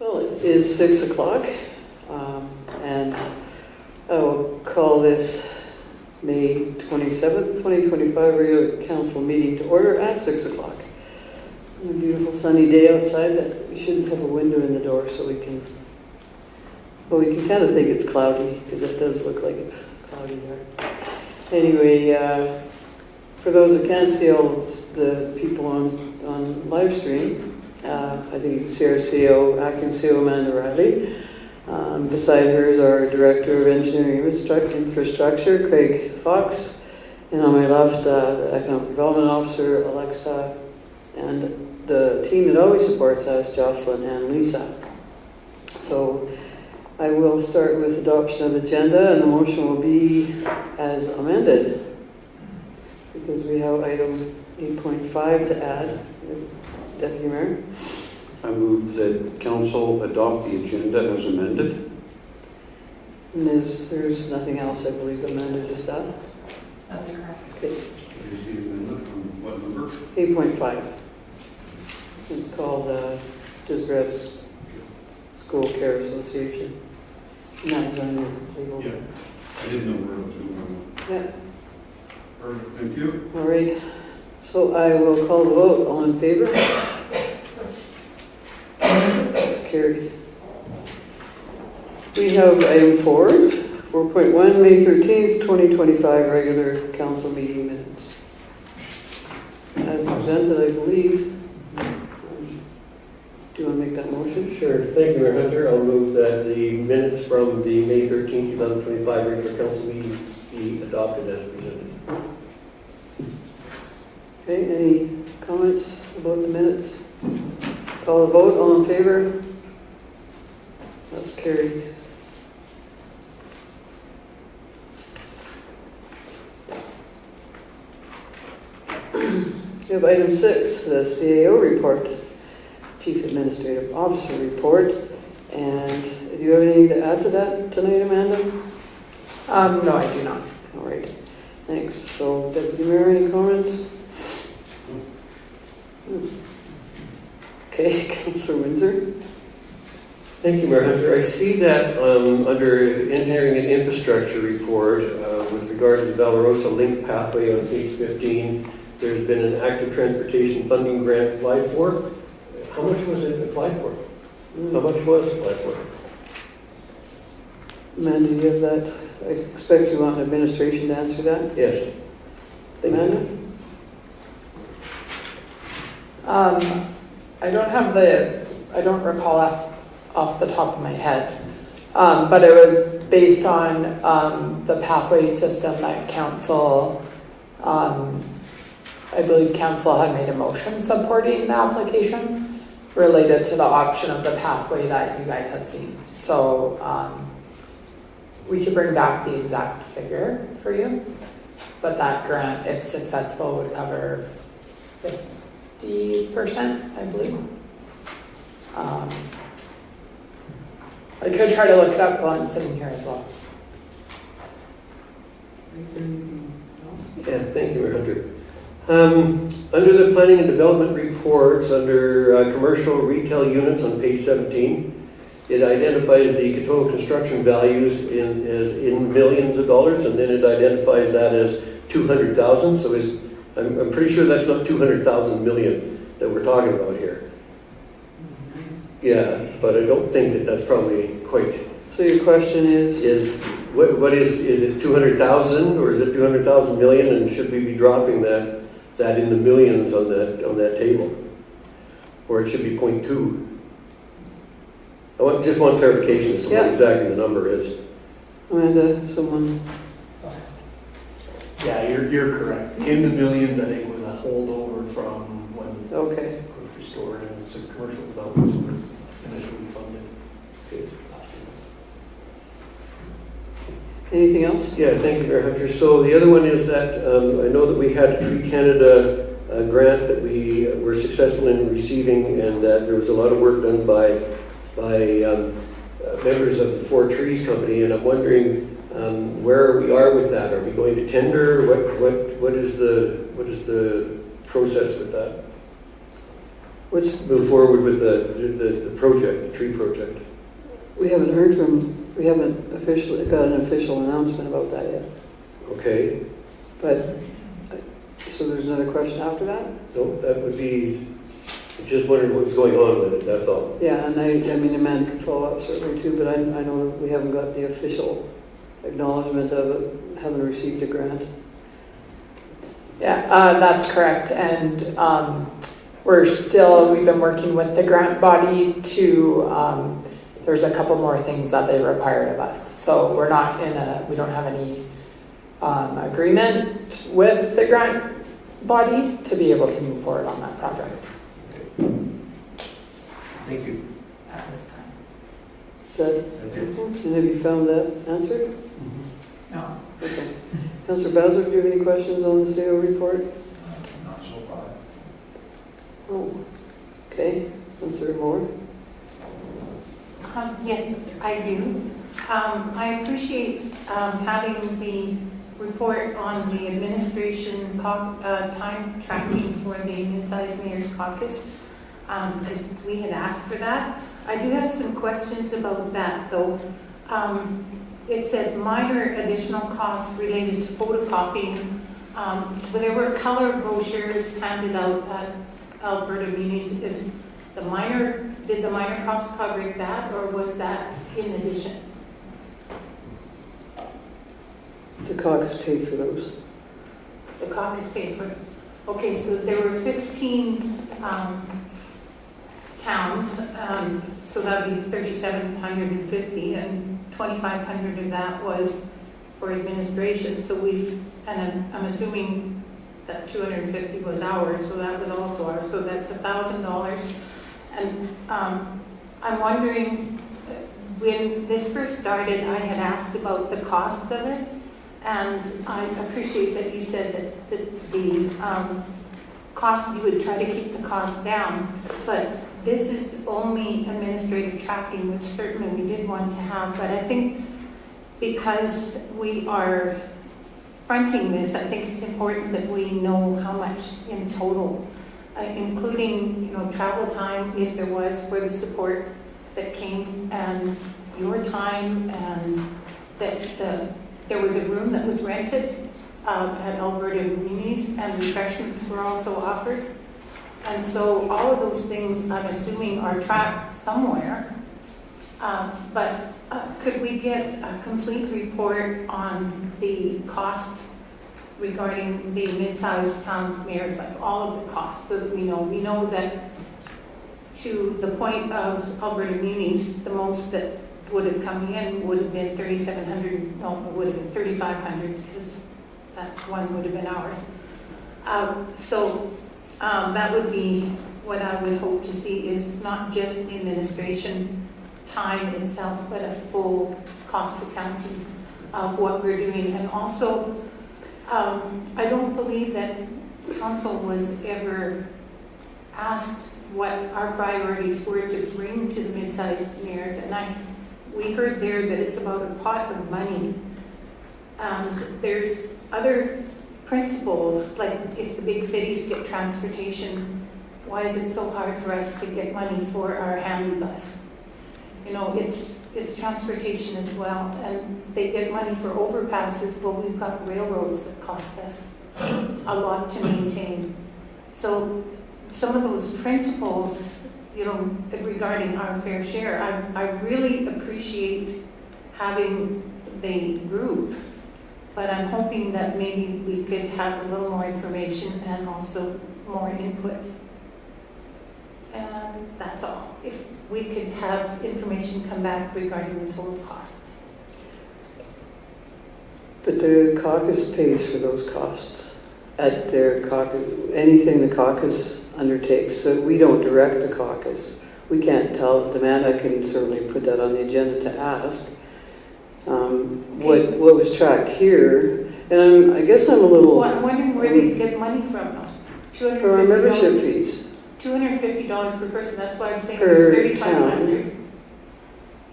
Well, it is 6 o'clock, and I will call this May 27th, 2025 regular council meeting to order at 6 o'clock. A beautiful sunny day outside that we shouldn't have a window in the door so we can kind of think it's cloudy because it does look like it's cloudy there. Anyway, for those that can't see all the people on live stream, I think you can see our CEO, acting CEO Amanda Riley. Beside her is our Director of Engineering Infrastructure, Craig Fox. And on my left, the Economic Development Officer, Alexa, and the team that always supports us, Jocelyn and Lisa. So I will start with adoption of the agenda, and the motion will be as amended, because we have item 8.5 to add. Deputy Mayor? I move that council adopt the agenda as amended. And there's nothing else, I believe, amended, just that? That's correct. Okay. Is the amendment from what number? 8.5. It's called Disgreds School Care Association. And that was on your table. Yeah. I didn't know where it was going. Yeah. Perfect, thank you. All right. So I will call the vote. All in favor? That's carried. We have item 4.1, May 13th, 2025 regular council meeting minutes. As presented, I believe. Do you want to make that motion? Sure. Thank you, Mayor Hunter. I'll move that the minutes from the May 13th, 2025 regular council meeting be adopted as presented. Okay, any comments about the minutes? Call the vote, all in favor? That's carried. We have item 6, the CAO report, Chief Administrative Officer report. And do you have anything to add to that tonight, Amanda? No, I do not. All right, thanks. So, Deputy Mayor, any comments? Okay, Councillor Windsor. Thank you, Mayor Hunter. I see that under Engineering and Infrastructure report, with regard to the Valarosa Link pathway on page 15, there's been an active transportation funding grant applied for. How much was it applied for? How much was applied for? Amanda, do you have that? I expect you want administration to answer that. Yes. Thank you. Amanda? I don't recall off the top of my head, but it was based on the pathway system that council, I believe council had made a motion supporting the application related to the option of the pathway that you guys had seen. So we could bring back the exact figure for you, but that grant, if successful, would cover 50%, I believe. I could try to look it up while I'm sitting here as well. Yeah, thank you, Mayor Hunter. Under the Planning and Development reports, under commercial retail units on page 17, it identifies the Coteau construction values as in millions of dollars, and then it identifies that as 200,000. So I'm pretty sure that's not 200,000 million that we're talking about here. Yeah, but I don't think that that's probably quite. So your question is What is it 200,000 or is it 200,000 million, and should we be dropping that in the millions on that table, or it should be 0.2? I just want clarification as to what exactly the number is. Amanda, someone? Yeah, you're correct. In the millions, I think, was a holdover from when the Okay. grocery store and the commercial developments were initially funded. Okay. Anything else? Yeah, thank you, Mayor Hunter. So the other one is that I know that we had a Tree Canada grant that we were successful in receiving, and that there was a lot of work done by members of the Four Trees Company, and I'm wondering where we are with that. Are we going to tender? What is the process with that? What's, move forward with the project, the tree project. we haven't officially got an official announcement about that yet. Okay, But, so there's another question after that? no, that would be, just wondering what's going on with it, that's all. Yeah, and I mean, Amanda can follow up certainly too, but I know that we haven't got the official acknowledgement of it, having received a grant. Yeah, that's correct. And we've been working with the grant body to, there's a couple more things that they required of us. So we don't have any agreement with the grant body to be able to move forward on that project. Thank you. At this time. Is that, That's it. and have you found that answered? No. Okay. Councillor Bowser, do you have any questions on the CO report? Not so far. Oh, okay. Councillor Moore? Yes, I do. I appreciate having the report on the administration time tracking for the Mid-Sized Mayors Caucus, because we had asked for that. I do have some questions about that, though. It said minor additional costs related to photocopying. There were color brochures handed out at Alberta Munis. Did the minor cost cover that, or was that in addition? The caucus paid for those. The caucus paid for it. Okay, so there were 15 towns, so that would be 3,750, and 2,500 of that was for administration. So I'm assuming that 250 was ours, so that was also ours. So that's $1,000. And I'm wondering, when this first started, I had asked about the cost of it, and I appreciate that you said that the cost, you would try to keep the cost down, but this is only administrative tracking, which certainly we did want to have, but I think because we are fronting this, I think it's important that we know how much in total, including, travel time, if there was, for the support that came, and your time, and that there was a room that was rented at Alberta Munis, and refreshments were also offered. And so all of those things, I'm assuming, are tracked somewhere. But could we get a complete report on the cost regarding the mid-sized towns mayors, like all of the costs, so that we know? We know that to the point of Alberta Munis, the most that would have come in would have been 3,700, no, it would have been 3,500, because that one would have been ours. That would be what I would hope to see, is not just the administration time itself, but a full cost accounting of what we're doing. And also, I don't believe that council was ever asked what our priorities were to bring to the mid-sized mayors. And we heard there that it's about a pot of money. There's other principles, like if the big cities get transportation, why is it so hard for us to get money for our handy bus? It's transportation as well, and they get money for overpasses, but we've got railroads that cost us a lot to maintain. So some of those principles, regarding our fair share, I really appreciate having the group, but I'm hoping that maybe we could have a little more information and also more input. And that's all. If we could have information come back regarding the total cost. But the caucus pays for those costs at their caucus, anything the caucus undertakes. So we don't direct the caucus. We can't tell Amanda. I can certainly put that on the agenda to ask. What was tracked here, and I guess I'm a little... Well, I'm wondering where they get money from. For our membership fees. $250 per person. That's why I'm saying Per there's $3,500.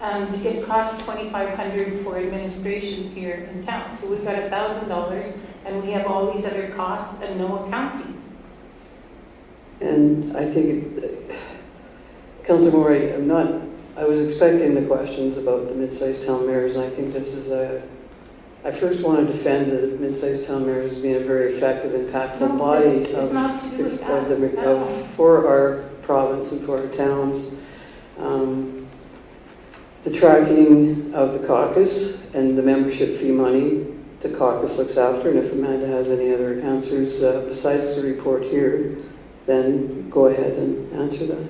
And it costs $2,500 for administration here in town. So we've got $1,000, and we have all these other costs and no accounting. And I think, Councillor Moore, I was expecting the questions about the mid-sized town mayors, and I think this is I first want to defend the mid-sized town mayors as being a very effective, impactful body It's not to do with that. for our province and for our towns. The tracking of the caucus and the membership fee money the caucus looks after, and if Amanda has any other answers besides the report here, then go ahead and answer that.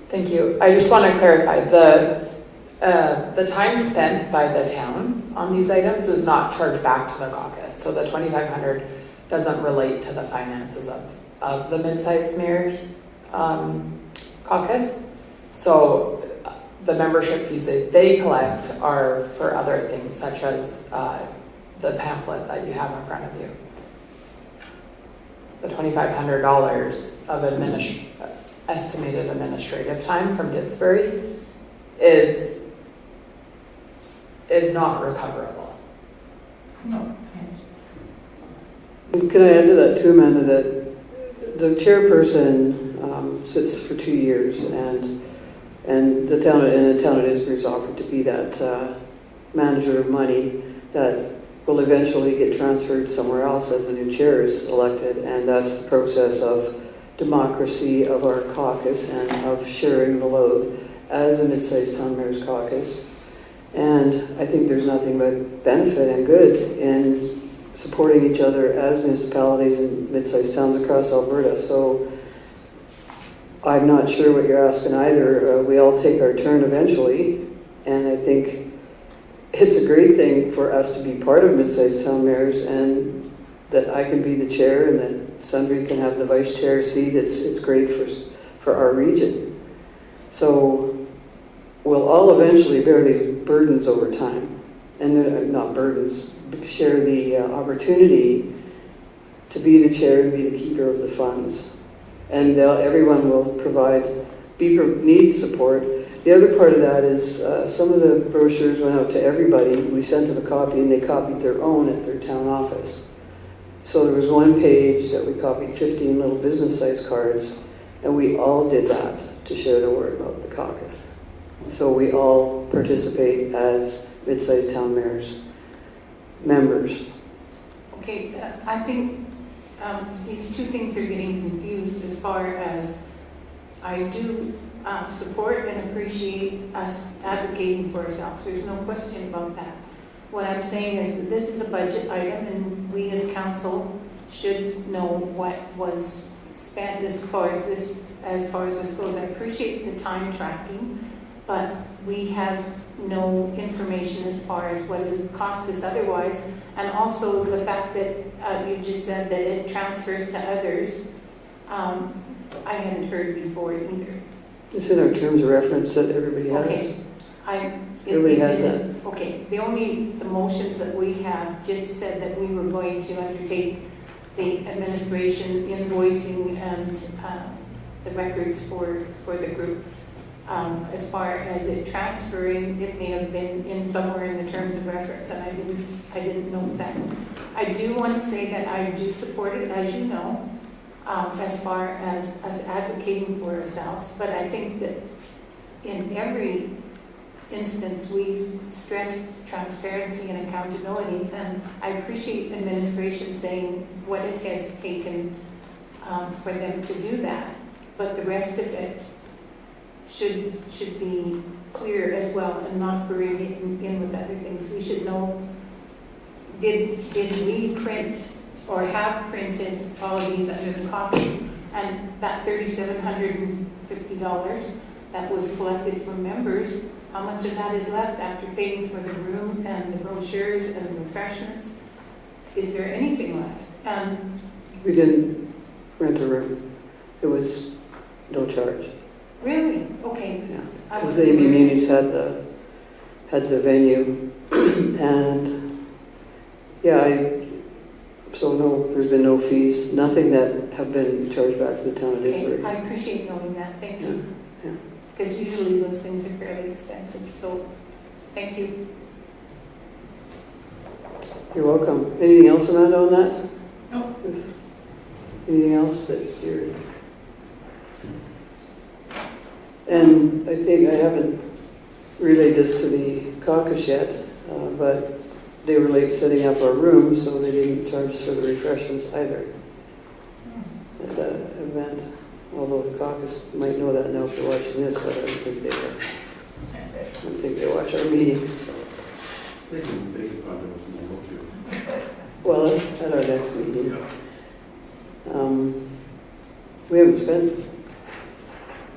Thank you. I just want to clarify, the time spent by the town on these items is not charged back to the caucus. So the 2,500 doesn't relate to the finances of the mid-sized mayor's caucus. So the membership fees that they collect are for other things, such as the pamphlet that you have in front of you. The $2,500 of estimated administrative time from Didsbury is not recoverable. No. Can I add to that too, Amanda, that the chairperson sits for 2 years, and the town of Didsbury is offered to be that manager of money that will eventually get transferred somewhere else as the new chair is elected, and that's the process of democracy of our caucus and of sharing the load as a mid-sized town mayor's caucus. And I think there's nothing but benefit and good in supporting each other as municipalities and mid-sized towns across Alberta. So I'm not sure what you're asking either. We all take our turn eventually, and I think it's a great thing for us to be part of mid-sized town mayors, and that I can be the chair and that Sundry can have the vice chair seat. It's great for our region. So we'll all eventually bear these burdens over time, and they're not burdens, share the opportunity to be the chair and be the keeper of the funds. And everyone will need support. The other part of that is some of the brochures went out to everybody. We sent them a copy, and they copied their own at their town office. So there was one page that we copied 15 little business-sized cards, and we all did that to share the word about the caucus. So we all participate as mid-sized town mayors, members. Okay, I think these two things are getting confused as far as I do support and appreciate us advocating for ourselves. There's no question about that. What I'm saying is that this is a budget item, and we as council should know what was spent as far as this goes. I appreciate the time tracking, but we have no information as far as what it has cost us otherwise, and also the fact that you just said that it transfers to others. I hadn't heard before either. It's in our terms of reference that everybody has. Okay. Everybody has that. Okay, the motions that we have just said that we were going to undertake the administration, invoicing, and the records for the group. As far as it transferring, it may have been in somewhere in the terms of reference, and I didn't know that. I do want to say that I do support it, as you know, as far as us advocating for ourselves, but I think that in every instance we've stressed transparency and accountability, and I appreciate administration saying what it has taken for them to do that, but the rest of it should be clear as well, and not bring it in with other things. We should know, did we print or have printed all of these under the copies, and that $3,750 that was collected from members, how much of that is left after paying for the room and the brochures and the refreshments? Is there anything left? We didn't rent a room. It was no charge. Really? Okay. Yeah, because the AB Munis had the venue, and so no, there's been no fees, nothing that have been charged back to the town of Didsbury. Okay. I appreciate knowing that. Thank you. Yeah. Because usually those things are fairly expensive. So, thank you. You're welcome. Anything else, Amanda, on that? No. Anything else that you're And I think I haven't relayed this to the caucus yet, but they were late setting up our room, so they didn't charge us for the refreshments either at the event. Although the caucus might know that now if they're watching this, but I don't think they are. I don't think they watch our meetings. They can find out if they want to. Well, at our next meeting. We haven't spent.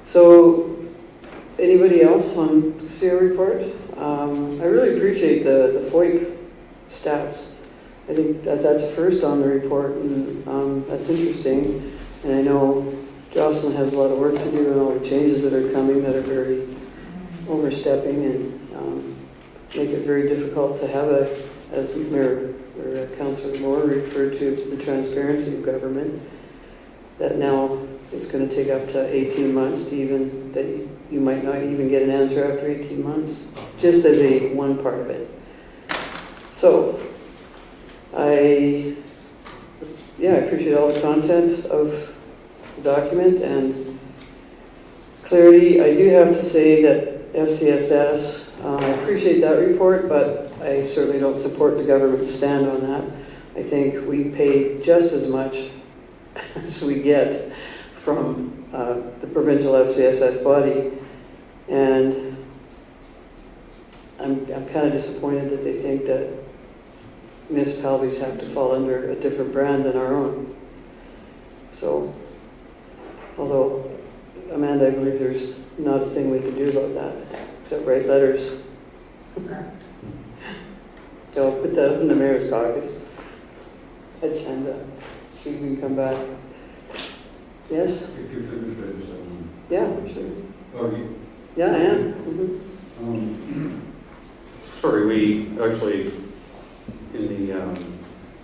So, anybody else on the CR report? I really appreciate the FOIP stats. I think that's a first on the report, and that's interesting. And I know Jocelyn has a lot of work to do and all the changes that are coming that are very overstepping and make it very difficult to have as Mayor or Councillor Moore referred to, the transparency of government. That now it's going to take up to 18 months to even, that you might not even get an answer after 18 months, just as one part of it. So, I appreciate all the content of the document and clarity. I do have to say that FCSS, I appreciate that report, but I certainly don't support the government's stand on that. I think we pay just as much as we get from the provincial FCSS body, and I'm kind of disappointed that they think that municipalities have to fall under a different brand than our own. So, although, Amanda, I believe there's not a thing we can do about that, except write letters. So I'll put that up in the mayor's caucus agenda, see if we can come back. Yes? If you're finished, I just have one. Yeah, sure. Oh, you? Yeah, I am. Mhm. Sorry, we actually, in the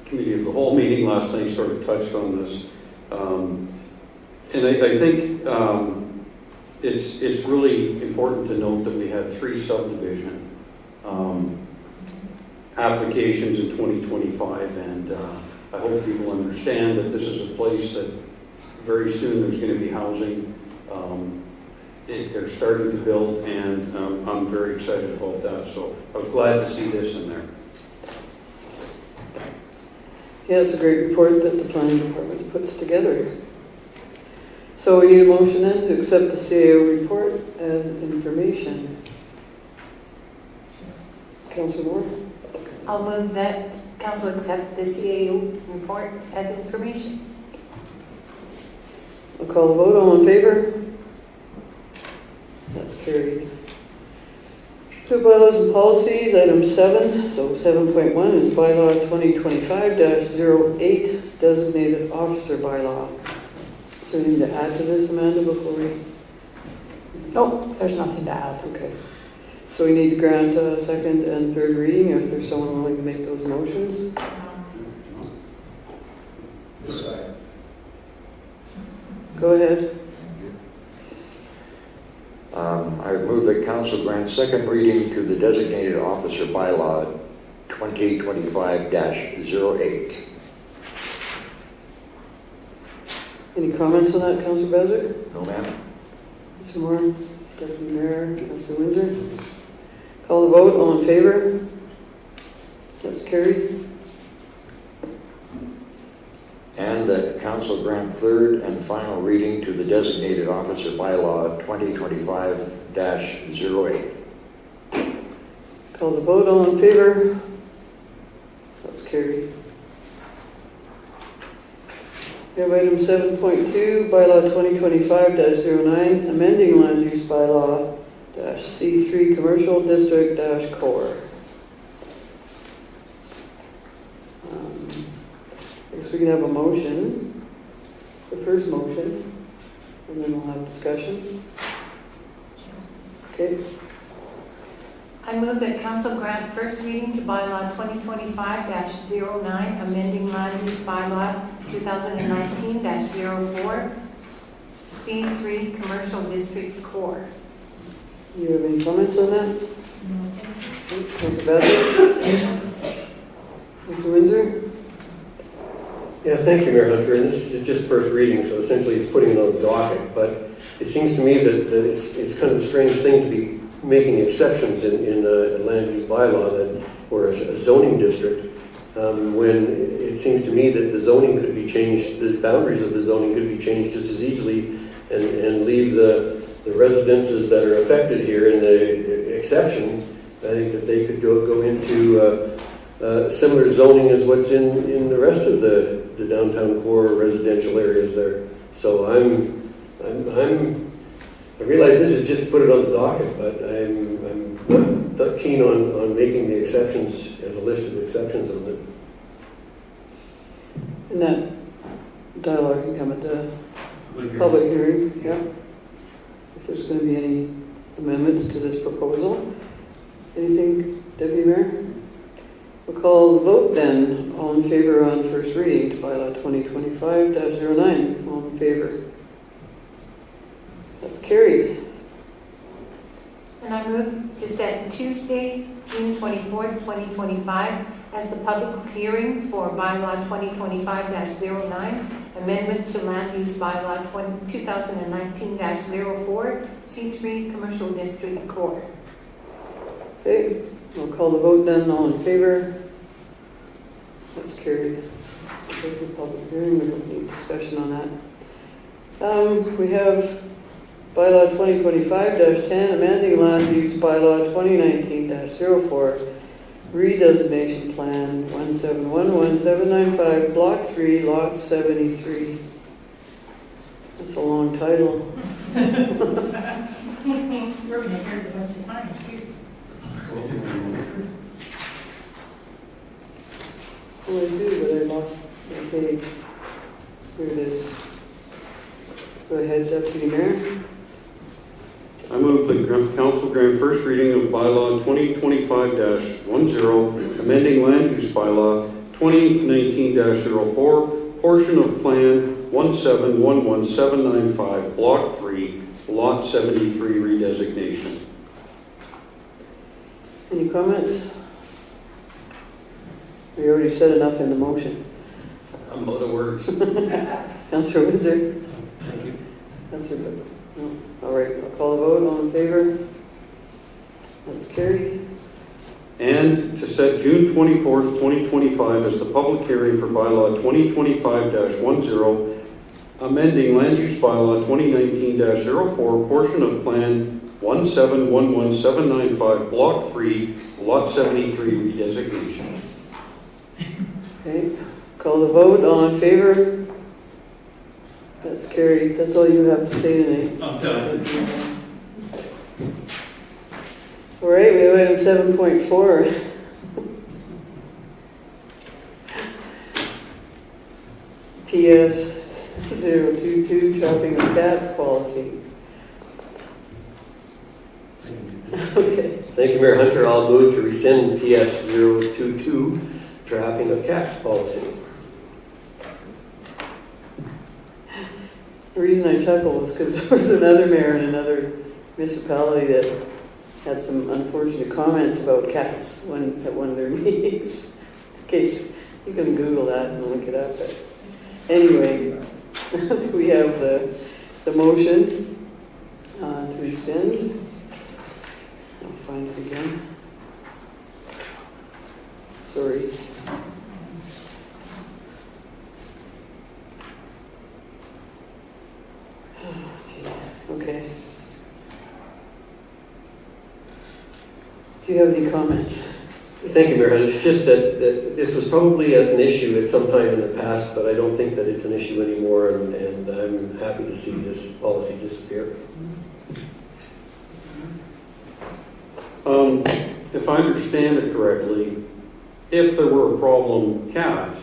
committee of the whole meeting last night, sort of touched on this. And I think it's really important to note that we had 3 subdivision applications in 2025, and I hope people understand that this is a place that very soon there's going to be housing. They're starting to build, and I'm very excited about that. So I was glad to see this in there. Yeah, it's a great report that the planning department puts together. So we need a motion then to accept the CAO report as information. Councillor Moore? I'll move that council accept the CAO report as information. I'll call the vote. All in favor? That's carried. Two bylaws and policies, item 7. So 7.1 is bylaw 2025-08, designated officer bylaw. So we need to add to this, Amanda, before we... Nope, there's nothing to add. Okay. So we need to grant a second and third reading if there's someone willing to make those motions. Go ahead. I move that council grant second reading to the designated officer bylaw 2025-08. Any comments on that, Councillor Bezer? No, ma'am. Mr. Moore, Deputy Mayor, Councillor Windsor. Call the vote. All in favor? That's carried. And that council grant third and final reading to the designated officer bylaw 2025-08. Call the vote. All in favor? That's carried. We have item 7.2, bylaw 2025-09, amending land use bylaw -C3 commercial district -core. I guess we can have a motion, the first motion, and then we'll have discussion. Okay. I move that council grant first reading to bylaw 2025-09, amending land use bylaw 2019-04, C3 commercial district core. Do you have any comments on that? Councillor Bassett? Mr. Windsor? Yeah, thank you, Mayor Hunter. And this is just first reading, so essentially it's putting it on the docket. But it seems to me that it's kind of a strange thing to be making exceptions in a land use bylaw or a zoning district, when it seems to me that the zoning could be changed, the boundaries of the zoning could be changed just as easily and leave the residences that are affected here in the exception. I think that they could go into similar zoning as what's in the rest of the downtown core residential areas there. So I realize this is just to put it on the docket, but I'm not keen on making the exceptions as a list of exceptions on it. And that dialogue can come at the public hearing, yeah. If there's going to be any amendments to this proposal. Anything, Deputy Mayor? We'll call the vote then. All in favor on first reading to bylaw 2025-09. All in favor? That's carried. And I move to set Tuesday, June 24th, 2025 as the public hearing for bylaw 2025-09, amendment to land use bylaw 2019-04, C3 Commercial District Core. Okay, we'll call the vote then. All in favor? That's carried. There's a public hearing. We don't need discussion on that. We have bylaw 2025-10, amending land use bylaw 2019-04, redesignation plan 1711795, block 3, lot 73. That's a long title. We're going to hear it a bunch of times, too. Well, I do, but I lost my page. Here it is. Go ahead, Deputy Mayor. I move the council grant first reading of bylaw 2025-10, amending land use bylaw 2019-04, portion of plan 1711795, block 3, lot 73 redesignation. Any comments? We already said enough in the motion. I'm out of words. Councillor Windsor? Thank you. Councillor Bill? No. All right, I'll call the vote. All in favor? That's carried. And to set June 24th, 2025 as the public hearing for bylaw 2025-10, amending land use bylaw 2019-04, portion of plan 1711795, block 3, lot 73 redesignation. Okay, call the vote. All in favor? That's carried. That's all you have to say tonight. I'm done. All right, we have item 7.4. PS 022, trapping of cats policy. Okay. Thank you, Mayor Hunter. I'll move to rescind PS 022, trapping of cats policy. The reason I chuckle is because there was another mayor in another municipality that had some unfortunate comments about cats at one of their meetings. In case you can Google that and look it up. But anyway, we have the motion to rescind. I'll find it again. Sorry. Okay. Do you have any comments? Thank you, Mayor Hunter. It's just that this was probably an issue at some time in the past, but I don't think that it's an issue anymore, and I'm happy to see this policy disappear. If I understand it correctly, if there were a problem cat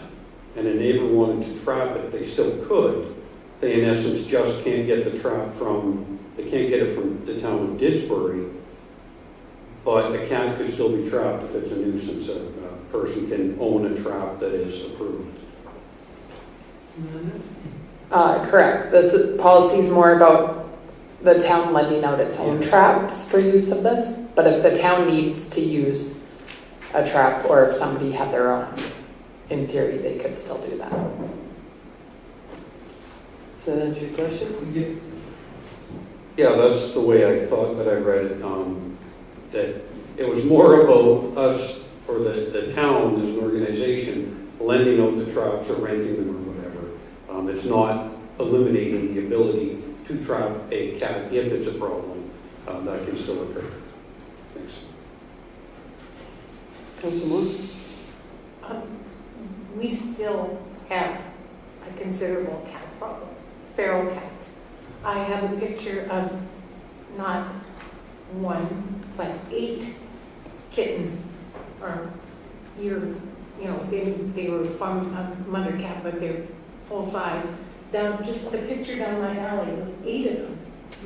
and a neighbor wanted to trap it, they still could. They in essence just can't get the trap they can't get it from the town of Ditchbury, but a cat could still be trapped if it's a nuisance. A person can own a trap that is approved. Correct. This policy is more about the town lending out its own traps for use of this. But if the town needs to use a trap, or if somebody had their own, in theory, they could still do that. Does that answer your question? Yeah, that's the way I thought that I read it, that it was more about us, or the town as an organization, lending out the traps or renting them or whatever. It's not eliminating the ability to trap a cat if it's a problem. That can still occur. Thanks. Councillor Moore? We still have a considerable cat problem, feral cats. I have a picture of not one, but 8 kittens, or they were from a mother cat, but they're full size. Down, just a picture down my alley with 8 of them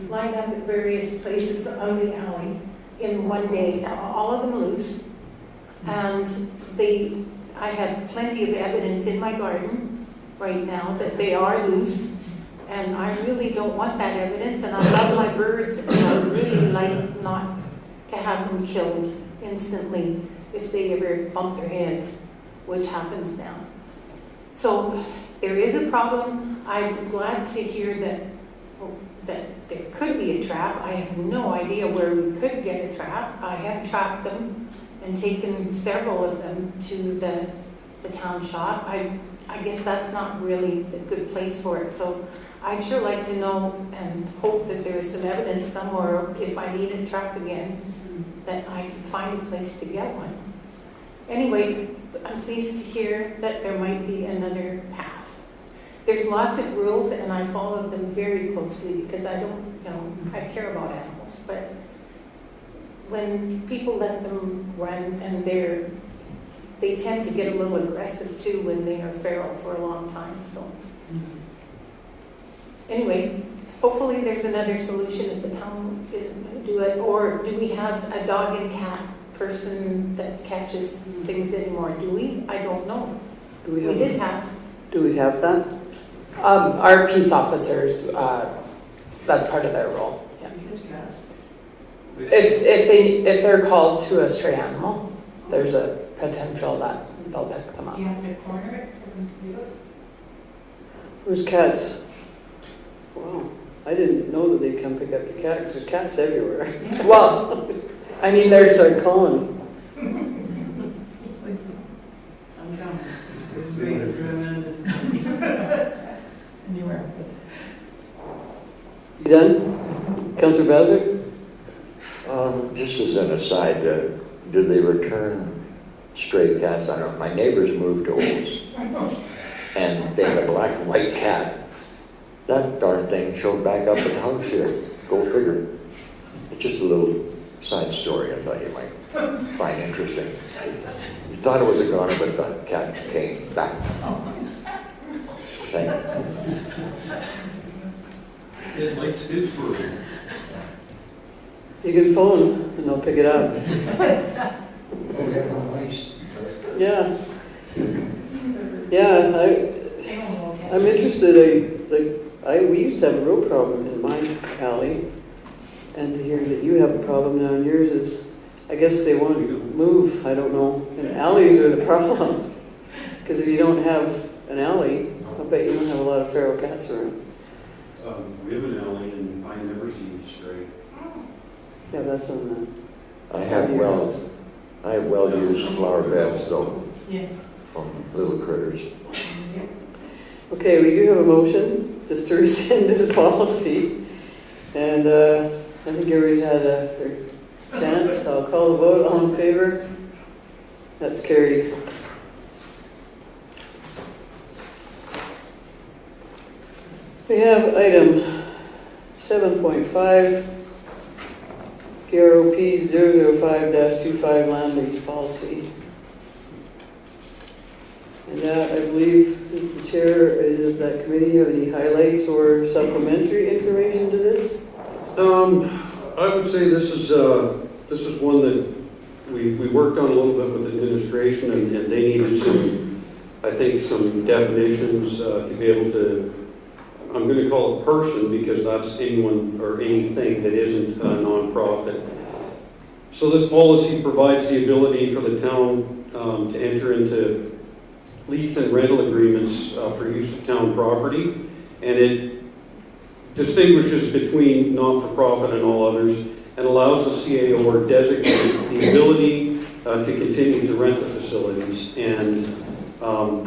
lined up at various places on the alley in one day, all of them loose. And I have plenty of evidence in my garden right now that they are loose. And I really don't want that evidence, and I love my birds, and I would really like not to have them killed instantly if they ever bump their heads, which happens now. So there is a problem. I'm glad to hear that there could be a trap. I have no idea where we could get a trap. I have trapped them and taken several of them to the town shop. I guess that's not really the good place for it. So I'd sure like to know and hope that there is some evidence somewhere, if I need a trap again, that I can find a place to get one. Anyway, I'm pleased to hear that there might be another path. There's lots of rules, and I follow them very closely because I I care about animals. But when people let them run, and they tend to get a little aggressive too when they are feral for a long time. So anyway, hopefully there's another solution if the town isn't going to do it. Or do we have a dog and cat person that catches things anymore? Do we? I don't know. We did have. Do we have that? Our peace officers, that's part of their role. Yeah. If they're called to a stray animal, there's a potential that they'll pick them up. Do you have to corner it for them to do it? Where's cats? Wow, I didn't know that they'd come pick up the cat, 'cause there's cats everywhere. Well, I mean, They there's start calling. I'm coming. Anywhere. You done? Councillor Bazir? Just as an aside, do they return stray cats? I don't know. My neighbors moved to Olds, and they had a black and white cat. That darn thing showed back up at the house here. Go figure. It's just a little side story I thought you might find interesting. You thought it was a goner, but the cat came back. Thank you. It likes Pittsburgh. You can phone and they'll pick it up. Yeah. Yeah, I'm interested. We used to have a real problem in my alley, and to hear that you have a problem now in yours is, I guess they want to move. I don't know. And alleys are the problem, because if you don't have an alley, I bet you don't have a lot of feral cats around. We have an alley, and I never see it stray. Yeah, that's on I have well-used flower beds, though, Yes. from little critters. Okay, we do have a motion just to rescind this policy, and I think everybody's had their chance. I'll call the vote. All in favor? That's carried. We have item 7.5, PROP 005-25 land lease policy. And that, I believe, is the chair of that committee. Have any highlights or supplementary information to this? I would say this is one that we worked on a little bit with administration, and they needed some definitions to be able to. I'm going to call it person because that's anyone or anything that isn't a nonprofit. So this policy provides the ability for the town to enter into lease and rental agreements for use of town property, and it distinguishes between not-for-profit and all others, and allows the CAO or designate the ability to continue to rent the facilities, and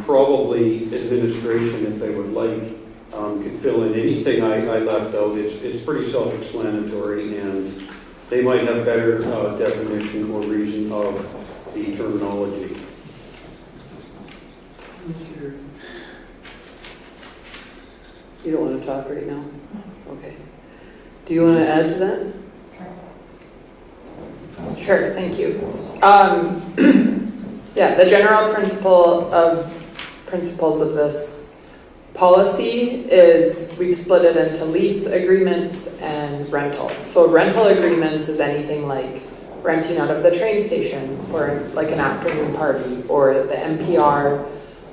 probably administration, if they would like, could fill in anything I left out. It's pretty self-explanatory, and they might have better definition or reason of the terminology. You don't want to talk right now? Okay. Do you want to add to that? Sure, thank you. Yeah, the general principles of this policy is we've split it into lease agreements and rental. So rental agreements is anything like renting out of the train station for like an afternoon party, or the NPR,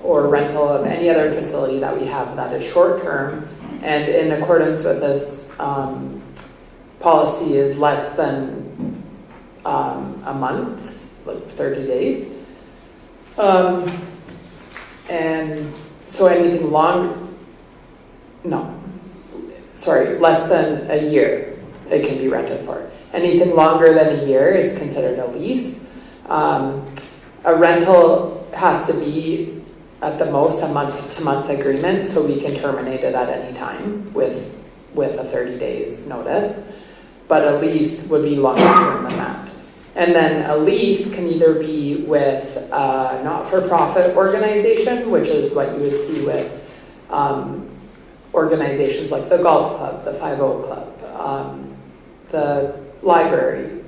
or rental of any other facility that we have that is short term, and in accordance with this policy is less than a month, like 30 days. And so anything less than a year it can be rented for. Anything longer than a year is considered a lease. A rental has to be at the most a month-to-month agreement, so we can terminate it at any time with a 30 days notice. But a lease would be longer term than that. And then a lease can either be with a not-for-profit organization, which is what you would see with organizations like the golf club, the 5-0 club, the library.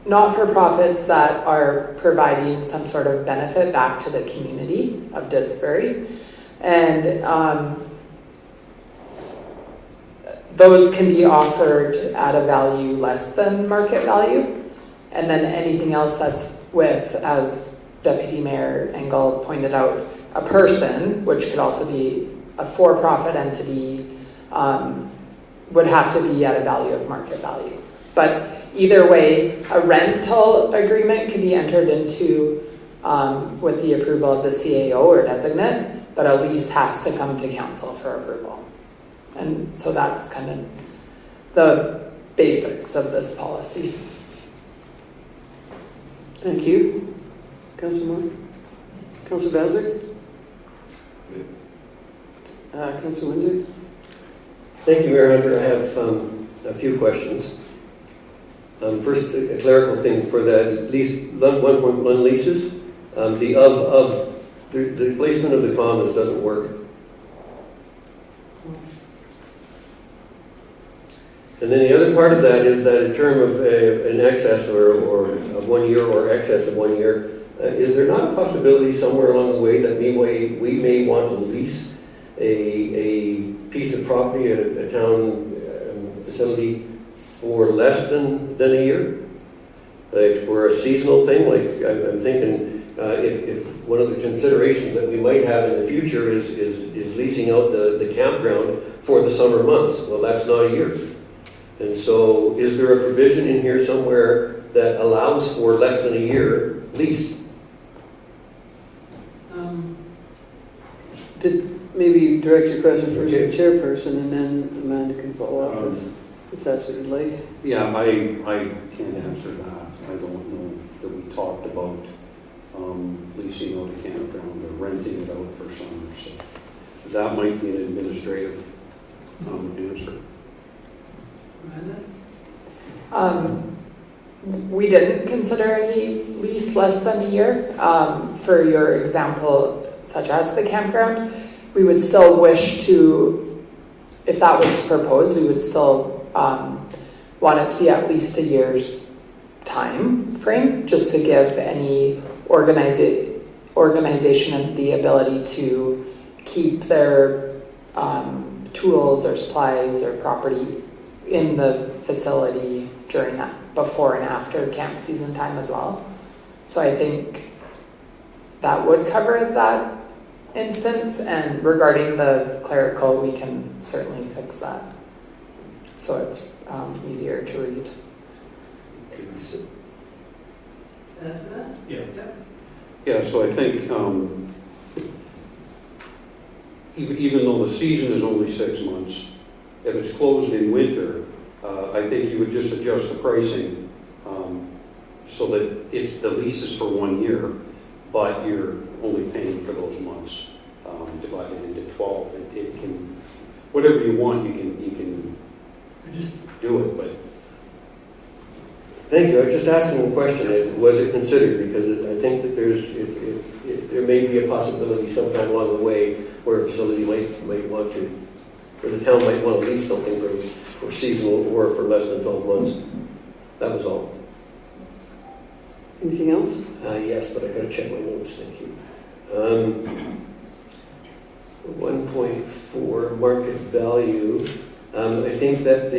Not-for-profits that are providing some sort of benefit back to the community of Didsbury. And those can be offered at a value less than market value. And then anything else that's with, as Deputy Mayor Engel pointed out, a person, which could also be a for-profit entity, would have to be at a value of market value. But either way, a rental agreement can be entered into with the approval of the CAO or designate, but a lease has to come to council for approval. And so that's kind of the basics of this policy. Thank you. Councillor Moore? Councillor Bowser? Councillor Windsor? Thank you, Mayor Hunter. I have a few questions. First, a clerical thing for the lease 1.1 leases. The placement of the commas doesn't work. And then the other part of that is that in term of an excess or of 1 year or excess of 1 year, is there not a possibility somewhere along the way that we may want to lease a piece of property, a town facility, for less than a year? Like for a seasonal thing? Like I'm thinking if one of the considerations that we might have in the future is leasing out the campground for the summer months. Well, that's not a year. And so is there a provision in here somewhere that allows for less than a year lease? Maybe direct your question first to Okay. the chairperson, and then Amanda can follow up if that's what you'd like. Yeah, I can't answer that. I don't know that we talked about leasing out a campground or renting it out for summer. So that might be an administrative answer. We didn't consider any lease less than a year. For your example, such as the campground, we would still wish to, if that was proposed, we would still want it to be at least a year's time frame, just to give any organization the ability to keep their tools or supplies or property in the facility during that before and after camp season time as well. So I think that would cover that instance, and regarding the clerical, we can certainly fix that so it's easier to read. Yeah, so I think even though the season is only 6 months, if it's closed in winter, I think you would just adjust the pricing so that the lease is for 1 year, but you're only paying for those months, divided into 12. It can, whatever you want, you can just do it, but Thank you. I was just asking a question. Was it considered? Because I think that there may be a possibility sometime along the way where a facility might want to, or the town might want to lease something for seasonal or for less than 12 months. That was all. Anything else? Yes, but I got to check my notes. Thank you. 1.4 market value. I think that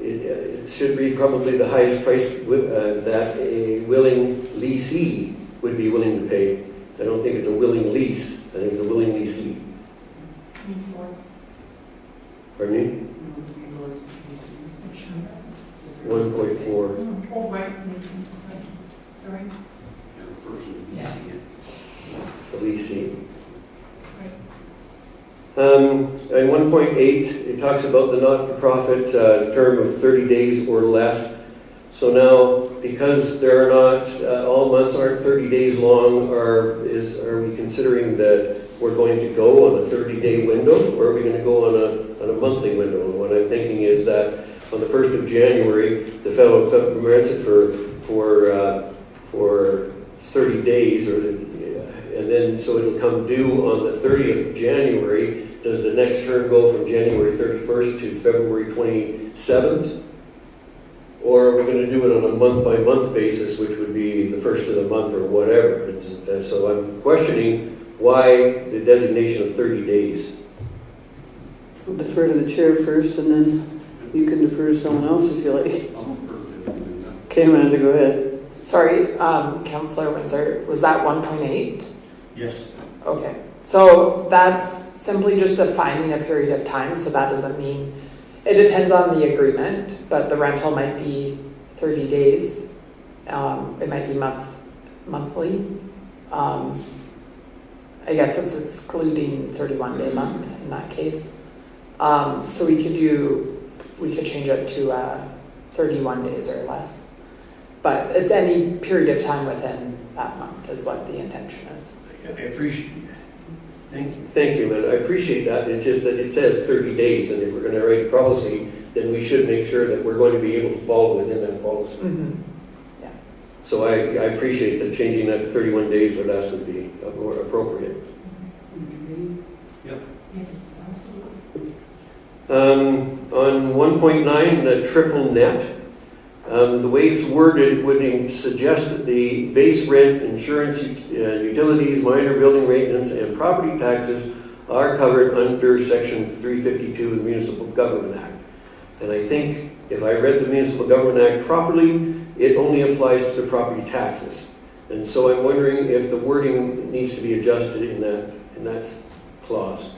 it should be probably the highest price that a willing leasee would be willing to pay. I don't think it's a willing lease. I think it's a willing leasee. Pardon me? 1.4. Oh, right. Sorry. Yeah. It's the leasing. And 1.8, it talks about the not-for-profit term of 30 days or less. So now, because there are not, all months aren't 30 days long, are we considering that we're going to go on a 30-day window, or are we going to go on a monthly window? And what I'm thinking is that on the 1st of January, the federal government rents it for 30 days, and then so it'll come due on the 30th of January. Does the next term go from January 31st to February 27th? Or are we going to do it on a month-by-month basis, which would be the first of the month or whatever? And so I'm questioning why the designation of 30 days. I'll defer to the chair first, and then you can defer to someone else if you like. Okay, Amanda, go ahead. Sorry, Councillor Windsor, was that 1.8? Yes. Okay, so that's simply just defining a period of time, so that doesn't mean, it depends on the agreement, but the rental might be 30 days. It might be monthly. I guess it's excluding 31-day month in that case. So we could change it to 31 days or less. But it's any period of time within that month is what the intention is. I appreciate. Thank you, man. I appreciate that. It's just that it says 30 days, and if we're going to write a policy, then we should make sure that we're going to be able to fall within that policy. Mm-hmm. Yeah. So I appreciate that changing that to 31 days or less would be more appropriate. Yep. Yes, absolutely. On 1.9, the triple net, the way it's worded would suggest that the base rent, insurance, utilities, minor building maintenance, and property taxes are covered under Section 352 of the Municipal Government Act. And I think if I read the Municipal Government Act properly, it only applies to the property taxes. And so I'm wondering if the wording needs to be adjusted in that clause.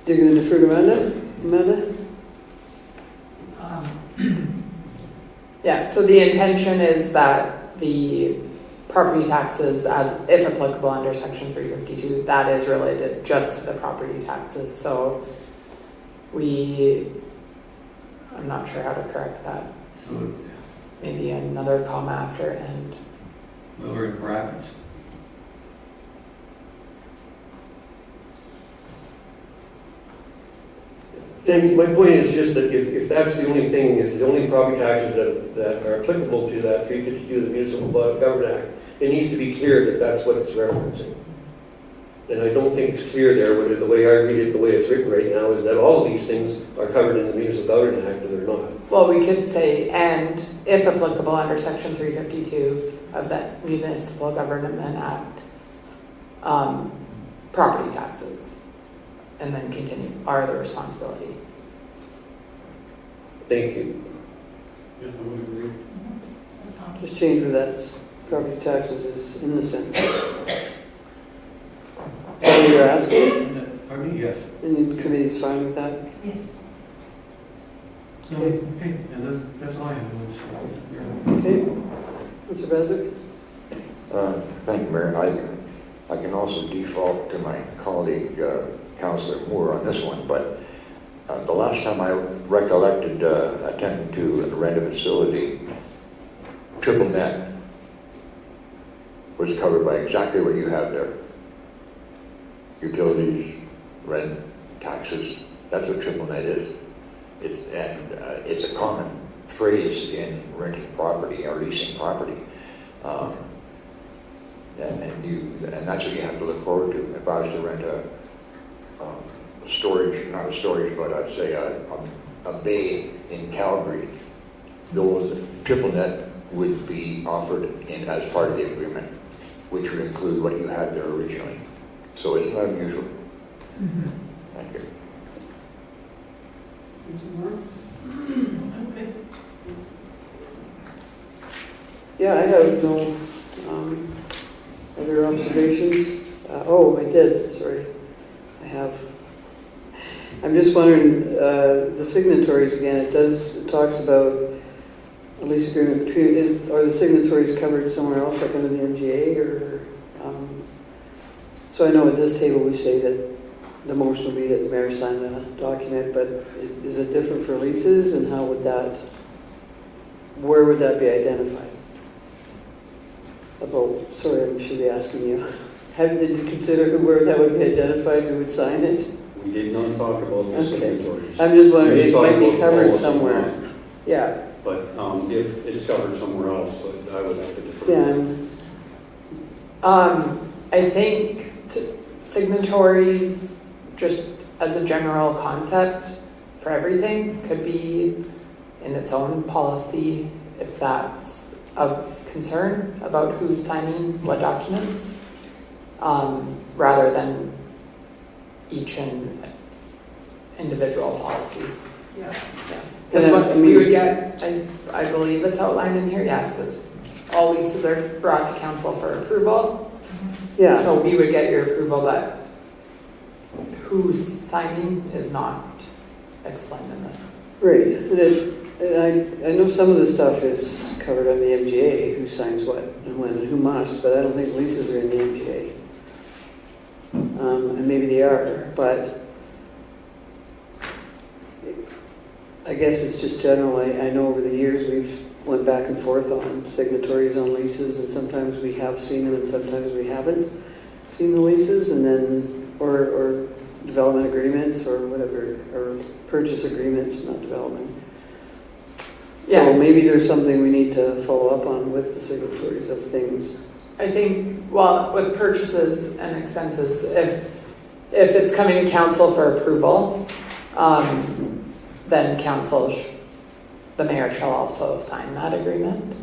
You're going to defer to Amanda? Yeah, so the intention is that the property taxes, as if applicable under Section 352, that is related just to the property taxes. So I'm not sure how to correct that. So Maybe another comma after and. we're in brackets. Sam, my point is just that if that's the only thing, if the only property taxes that are applicable to that 352 of the Municipal Government Act, it needs to be clear that that's what it's referencing. And I don't think it's clear there, but the way I read it, the way it's written right now, is that all of these things are covered in the Municipal Government Act, and they're not. Well, we could say, and if applicable under Section 352 of the Municipal Government Act, property taxes, and then continue, are the responsibility. Thank you. Yeah, I would agree. Just change where that's property taxes is in the sentence. Is that what you're asking? Pardon me? Yes. And the committee's fine with that? Yes. No, okay, and that's all I have. Okay. Mr. Bezick? Thank you, Mayor. I can also default to my colleague, Councillor Moore on this one, but the last time I recollected attempting to rent a facility, triple net was covered by exactly what you have there. Utilities, rent, taxes, that's what triple net is. It's a common phrase in renting property or leasing property. And that's what you have to look forward to. If I was to rent a storage, not a storage, but I'd say a bay in Calgary, those triple net would be offered in as part of the agreement, which would include what you had there originally. So it's not unusual. Thank you. Okay. Yeah, I have no other observations. I did, sorry. I'm just wondering, the signatories again, it talks about a lease agreement between, are the signatories covered somewhere else, like under the MGA, or, so I know at this table we say that the motion will be that the mayor sign the document, but is it different for leases, and where would that be identified? Sorry, I should be asking you. Did you consider where that would be identified, who would sign it? We did not talk about the signatories. I'm just wondering, We it just might talked be about covered policy somewhere. now. Yeah, But if it's covered somewhere else, I would have to defer. I think signatories, just as a general concept for everything, could be in its own policy if that's of concern about who's signing what documents, rather than each individual policies. Yeah. Because And what I we mean- would get, I believe it's outlined in here, yes, that all leases are brought to council for approval. yeah. So we would get your approval that who's signing is not explained in this. Right, and I know some of the stuff is covered on the MGA, who signs what and when and who must, but I don't think leases are in the MGA. And maybe they are, but I guess it's just general. I know over the years we've went back and forth on signatories on leases, and sometimes we have seen them and sometimes we haven't seen the leases, and then, or development agreements or whatever, or purchase agreements, not development. Yeah. So maybe there's something we need to follow up on with the signatories of things. I think, well, with purchases and expenses, if it's coming to council for approval, then council, the mayor shall also sign that agreement.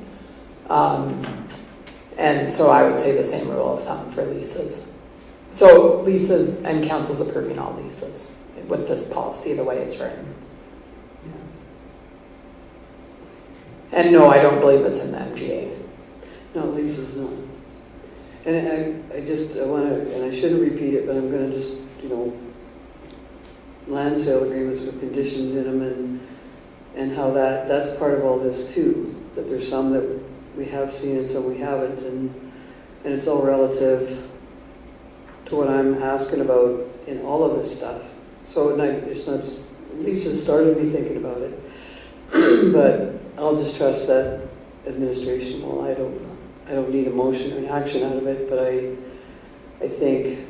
And so I would say the same rule of thumb for leases. So leases, and council's approving all leases with this policy, the way it's written. And no, I don't believe it's in the MGA. No, leases, no. And I want to, and I shouldn't repeat it, but I'm going to just, land sale agreements with conditions in them, and how that's part of all this too. That there's some that we have seen and some we haven't, and it's all relative to what I'm asking about in all of this stuff. So it's not just, Lisa started me thinking about it, but I'll just trust that administration. Well, I don't need a motion or an action out of it, but I think,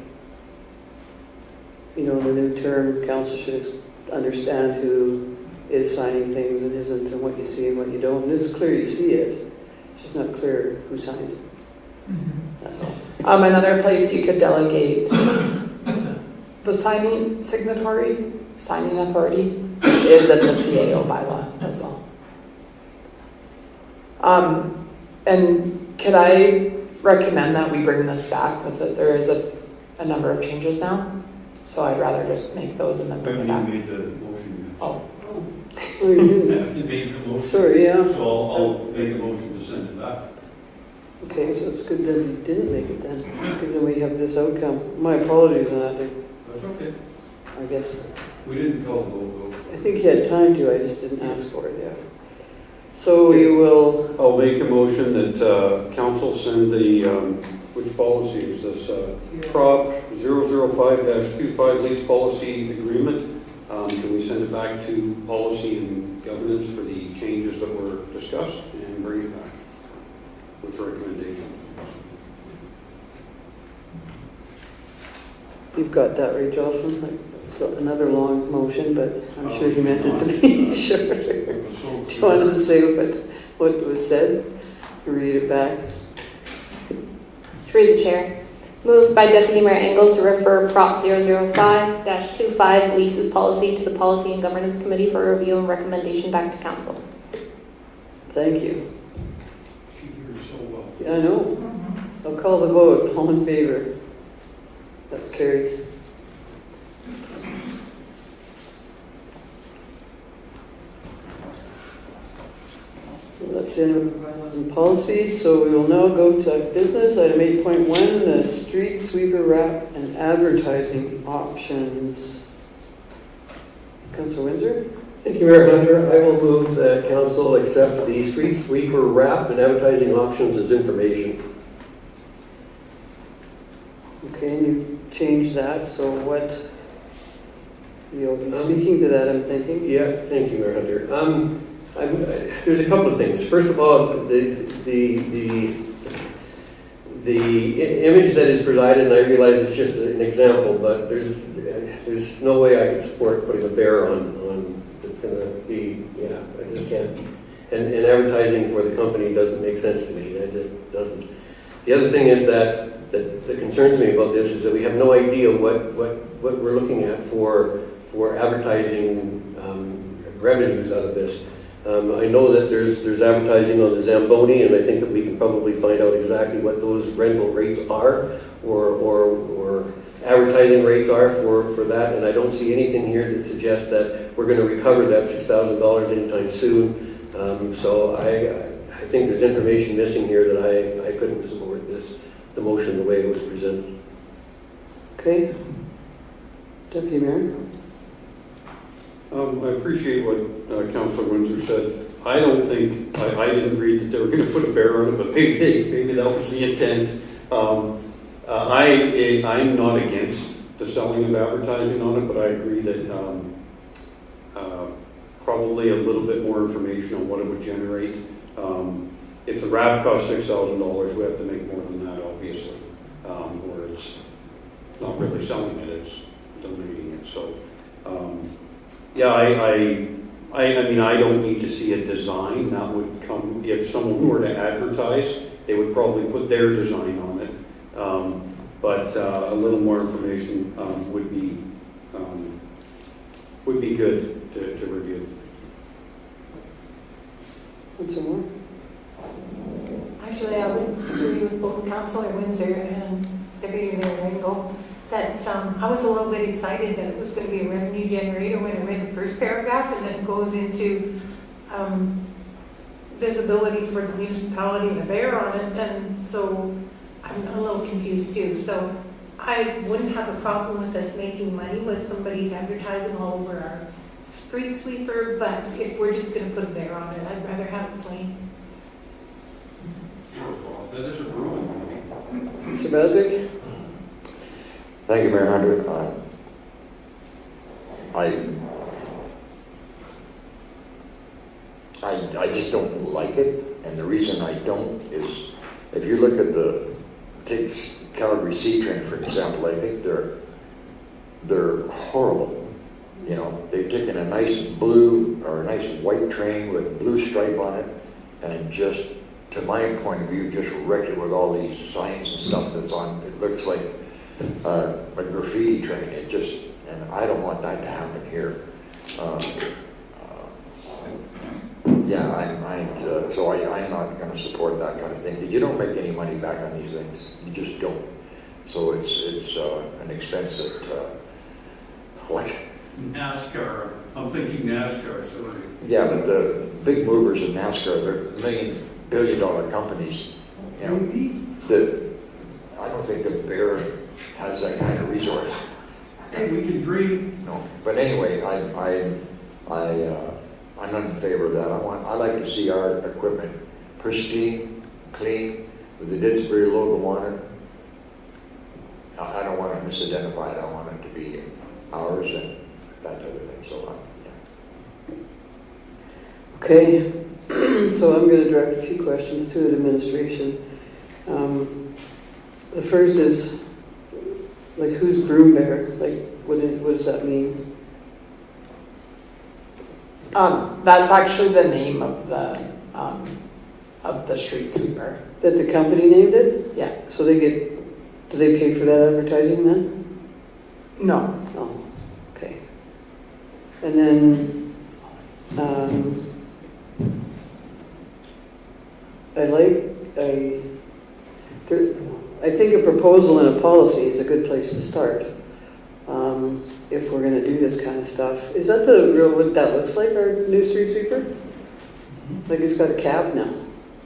the new term, council should understand who is signing things and isn't, and what you see and what you don't. And this is clear, you see it. It's just not clear who signs it. That's all. Another place you could delegate the signing authority is in the CAO bylaw as well. And could I recommend that we bring this back with it? There is a number of changes now, so I'd rather just make those and then bring it back. You made the motion. Oh, Oh, you didn't? After you made the motion. Sorry, yeah. So I'll make a motion to send it back. Okay, so it's good that you didn't make it then, because then we have this outcome. My apologies on that, That's okay. I guess. We didn't call the vote I think you had time to, I just didn't ask for it, yeah. So we will, I'll make a motion that council send the, which policy is this? Prop 005-25 lease policy agreement. Can we send it back to policy and governance for the changes that were discussed and bring it back with recommendations? you've got that right, Jocelyn? Like, so another long motion, but I'm sure he meant it to be short. Do you want to say what was said? Read it back. Through the chair. Moved by Deputy Mayor Engel to refer Prop 005-25 leases policy to the Policy and Governance Committee for review and recommendation back to Council. Thank you. She hears so well. Yeah, I know. I'll call the vote. All in favor? That's carried. That's the end of bylaws and policies, so we will now go to business. Item 8.1, the street sweeper wrap and advertising options. Councillor Windsor? Thank you, Mayor Hunter. I will move that council accept the street sweeper wrap and advertising options as information. Okay, and you changed that, so what? You'll be speaking to that, I'm thinking. Yeah, thank you, Mayor Hunter. There's a couple of things. First of all, the image that is provided, and I realize it's just an example, but there's no way I could support putting a bear on. It's going to be, yeah, I just can't. And advertising for the company doesn't make sense to me. That just doesn't. The other thing is that concerns me about this is that we have no idea what we're looking at for advertising revenues out of this. I know that there's advertising on the Zamboni, and I think that we can probably find out exactly what those rental rates are or advertising rates are for that, and I don't see anything here that suggests that we're going to recover that $6,000 anytime soon. So I think there's information missing here that I couldn't support the motion the way it was presented. Okay. Deputy Mayor? I appreciate what Councillor Windsor said. I don't think, I didn't read that they were going to put a bear on it, but maybe that was the intent. I'm not against the selling of advertising on it, but I agree that probably a little bit more information on what it would generate. If the wrap costs $6,000, we have to make more than that, obviously, or it's not really selling it, it's donating it. So, yeah, I mean, I don't need to see a design. That would come, if someone were to advertise, they would probably put their design on it. But a little more information would be good to review. What's some more? Actually, I would agree with both Councillor Windsor and Deputy Mayor Engel that I was a little bit excited that it was going to be a revenue generator when I read the first paragraph, and then it goes into visibility for the municipality and a bear on it, and so I'm a little confused too. So I wouldn't have a problem with us making money with somebody's advertising all over our street sweeper, but if we're just going to put a bear on it, I'd rather have it plain. That is a ruin. Mr. Beswick? Thank you, Mayor Hunter. I just don't like it, and the reason I don't is if you look at take Calgary C train for example, I think they're horrible. You know, they've taken a nice blue or a nice white train with a blue stripe on it, and just, to my point of view, just wrecked it with all these signs and stuff that's on. It looks like a graffiti train. And I don't want that to happen here. So I'm not going to support that kind of thing. You don't make any money back on these things. You just don't. So it's an expense that what? NASCAR. I'm thinking NASCAR, sorry. Yeah, but the big movers in NASCAR, they're billion-dollar companies. You know, I don't think the Bear has that kind of resource. Hey, we can dream. No, but anyway, I'm not in favor of that. I like to see our equipment pristine, clean, with the Didsbury logo on it. I don't want it misidentified. I want it to be ours and that type of thing. So, yeah. Okay, so I'm going to direct a few questions to administration. The first is, like, who's Broom Bear? Like, what does that mean? That's actually the name of the street sweeper. That the company named it? Yeah. So do they pay for that advertising then? No. Oh, okay. And then, I think a proposal and a policy is a good place to start. If we're gonna do this kind of stuff. Is that what that looks like, our new street sweeper? Like it's got a cab now?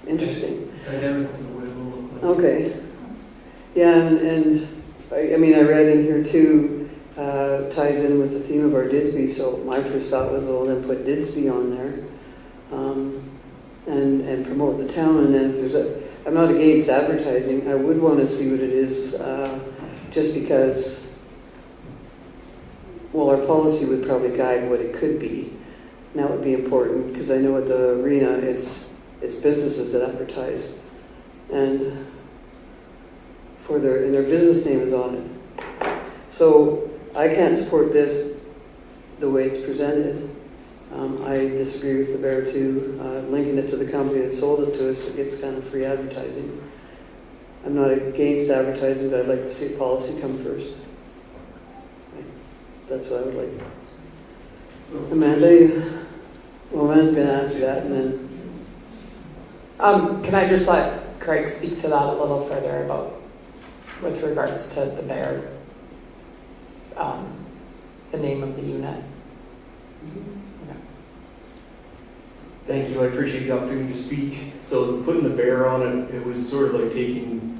Interesting. It's identical to what it will look like. Okay. Yeah, and I mean, I read in here too, ties in with the theme of our Didsby, so my first thought was, well, then put Didsby on there, and promote the town, and then if I'm not against advertising, I would want to see what it is, just because, well, our policy would probably guide what it could be, and that would be important, because I know at the arena, it's businesses that advertise, and their business name is on it. So I can't support this the way it's presented. I disagree with the Bear too. Linking it to the company that sold it to us, it gets kind of free advertising. I'm not against advertising, but I'd like to see policy come first. That's what I would like. Amanda, Amanda's going to answer that, and then. Can I just let Craig speak to that a little further with regards to the Bear, the name of the unit? Okay. Thank you, I appreciate the opportunity to speak. So putting the Bear on it, it was sort of like taking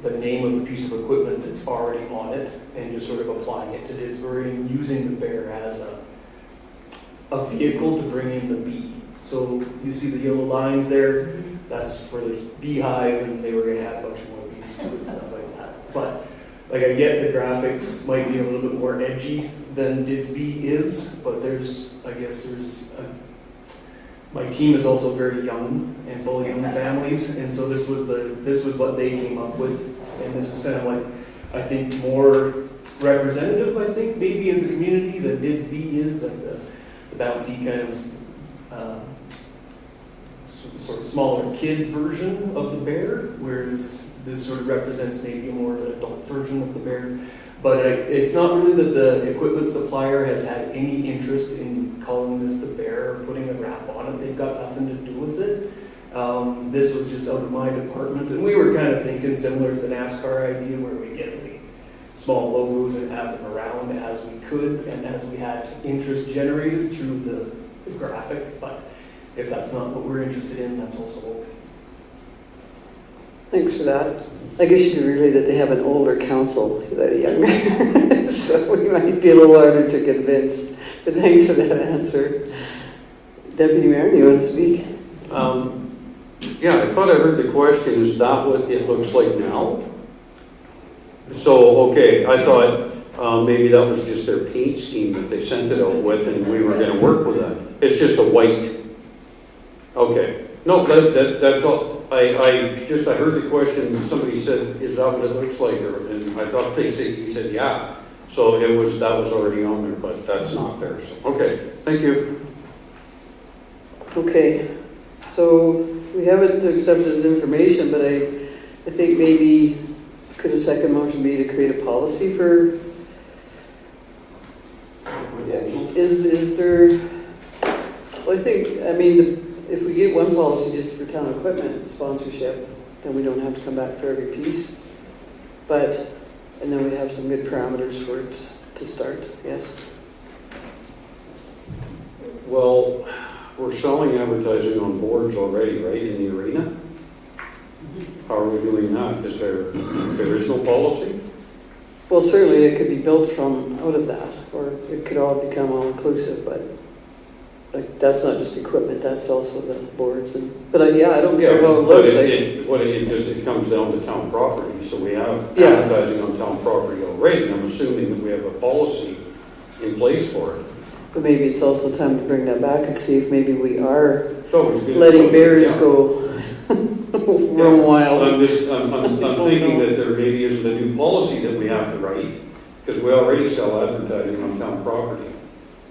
the name of the piece of equipment that's already on it and just sort of applying it to Didsbury and using the Bear as a vehicle to bring in the bee. So you see the yellow lines there, that's for the beehive, and they were going to add a bunch more bees to it and stuff like that. But like, I get the graphics might be a little bit more edgy than Didsby is, but my team is also very young and full of young families, and so this was what they came up with, and this is kind of like, I think, more representative, I think, maybe of the community than Didsby is, like the bouncy kind of sort of smaller kid version of the Bear, whereas this sort of represents maybe more of an adult version of the Bear. But it's not really that the equipment supplier has had any interest in calling this the Bear or putting a wrap on it. They've got nothing to do with it. This was just out of my department, and we were kind of thinking similar to the NASCAR idea, where we get the small logos and have them around as we could and as we had interest generated through the graphic. But if that's not what we're interested in, that's also okay. Thanks for that. I guess you could relay that they have an older council than a younger, so we might be a little harder to convince. But thanks for that answer. Deputy Mayor, you want to speak? Yeah, I thought I heard the question, is that what it looks like now? So, okay, I thought maybe that was just their paint scheme that they sent it out with, and we were going to work with that. It's just a white. Okay. No, that's all. I heard the question, somebody said, is that what it looks like? And I thought he said, yeah. So that was already on there, but that's not there. So, okay, thank you. Okay, so we haven't accepted this information, but I think maybe could a second motion be to create a policy for, is there, well, I mean, if we get one policy just for town equipment sponsorship, then we don't have to come back for every piece. And then we have some good parameters for it to start, yes? Well, we're selling advertising on boards already, right, in the arena? How are we doing that? There is no policy? Well, certainly it could be built from out of that, or it could all become all-inclusive, but like, that's not just equipment, that's also the boards and, but yeah, I don't Yeah, care how it but looks like. it comes down to town property, so we have Yeah. advertising on town property already. I'm assuming that we have a policy in place for it. But maybe it's also time to bring that back and see if maybe we are It's always good. letting bears Yeah. go roam wild. I'm thinking that there maybe isn't a new policy that we have to write, because we already sell advertising on town property.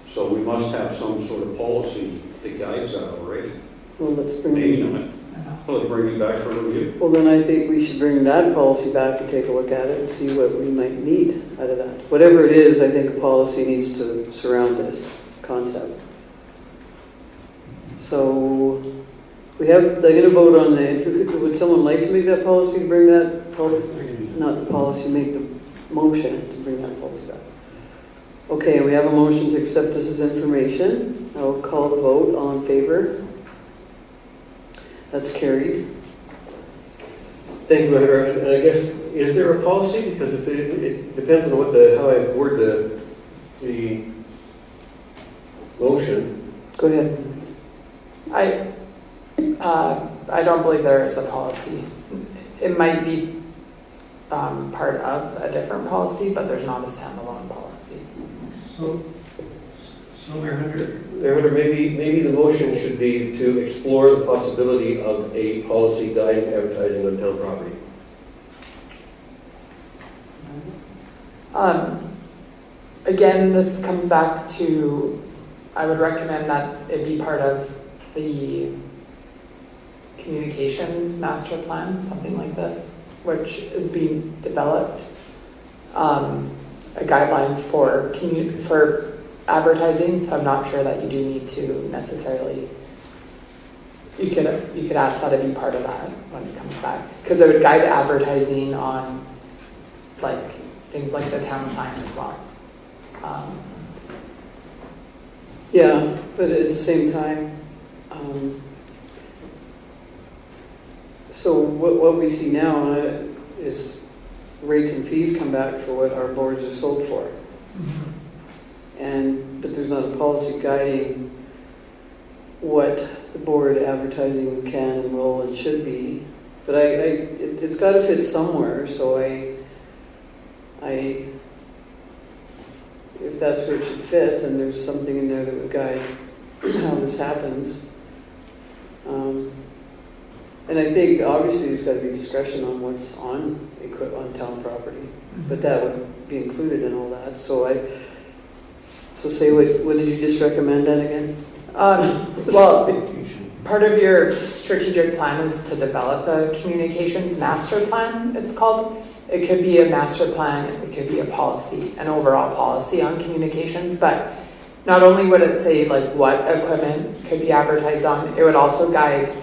So we must have some sort of policy that guides that already. Well, let's bring Maybe it. not. Well, bring it back for review. Well, then I think we should bring that policy back and take a look at it and see what we might need out of that. Whatever it is, I think a policy needs to surround this concept. So we have, they're gonna vote on the, would someone like to make that policy to bring that, not the policy, make the motion to bring that policy back? Okay, we have a motion to accept this as information. I will call the vote. All in favor? That's carried. Thank you, Mayor. And I guess, is there a policy? Because if it depends on how I word the motion. Go ahead. I don't believe there is a policy. It might be part of a different policy, but there's not a standalone policy. So Mayor Hunter, Mayor Hunter, maybe the motion should be to explore the possibility of a policy guiding advertising on town property. Again, this comes back to, I would recommend that it be part of the communications master plan, something like this, which is being developed. A guideline for advertising, so I'm not sure that you do need to necessarily, you could ask that to be part of that when it comes back, because it would guide advertising on like things like the town sign as well. Yeah, but at the same time, so what we see now is rates and fees come back for what our boards are sold for. But there's not a policy guiding what the board advertising can and will and should be. But it's got to fit somewhere, so if that's where it should fit, and there's something in there that would guide how this happens. And I think obviously there's got to be discretion on what's on town property, but that would be included in all that. So say what did you just recommend then again? Well, part of your strategic plan is to develop a communications master plan, it's called. It could be a master plan, it could be a policy, an overall policy on communications, but not only would it say like what equipment could be advertised on, it would also guide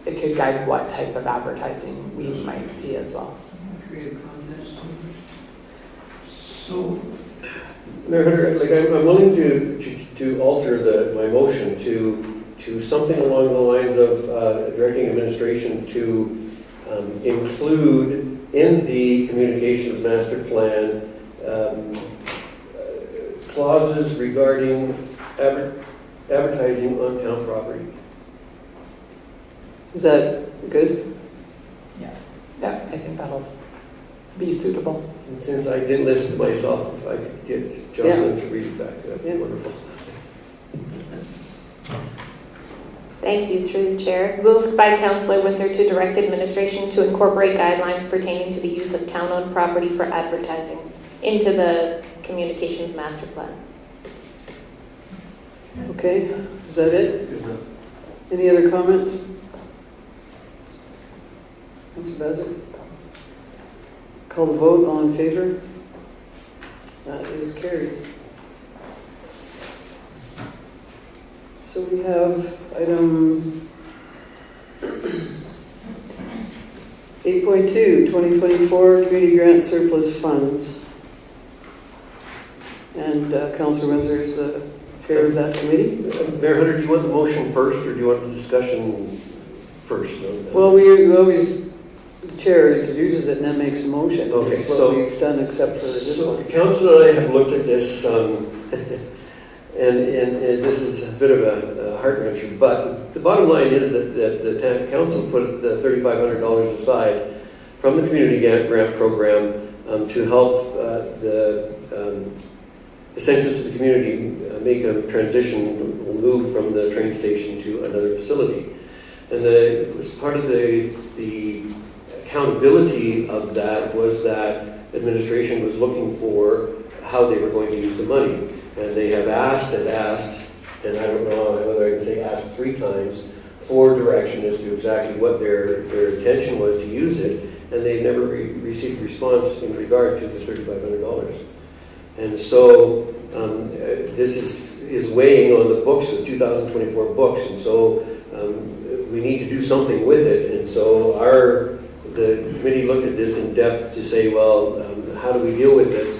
it could guide what type of advertising we might see as well. create a contest. So, Mayor Hunter, like I'm willing to alter my motion to something along the lines of directing administration to include in the communications master plan clauses regarding advertising on town property. Is that good? Yes. Yeah, I think that'll be suitable. And since I didn't listen to myself, if I could get Jocelyn to read it back, that'd be wonderful. Thank you, through the chair. Moved by Councillor Windsor to direct administration to incorporate guidelines pertaining to the use of town-owned property for advertising into the communications master plan. Okay, is that it? Any other comments? Councillor Bazar? Call the vote, all in favor? That is carried. So we have item 8.2, 2024 Community Grant Surplus Funds. And Councillor Windsor is the chair of that committee. Mayor Hunter, do you want the motion first, or do you want the discussion first? Well, we always, the chair introduces it and then makes the motion. Okay, That's what so- we've done except for this So one. the council and I have looked at this And this is a bit of a heart wrencher, but the bottom line is that the council put the $3,500 aside from the community grant program to help the Essentials to the Community make a transition, move from the train station to another facility. And it was part of the accountability of that was that administration was looking for how they were going to use the money. And they have asked, and I don't know whether I can say asked 3 times, for direction as to exactly what their intention was to use it, and they never received a response in regard to the $3,500. And so this is weighing on the books, the 2024 books, and so we need to do something with it. And so the committee looked at this in depth to say, well, how do we deal with this?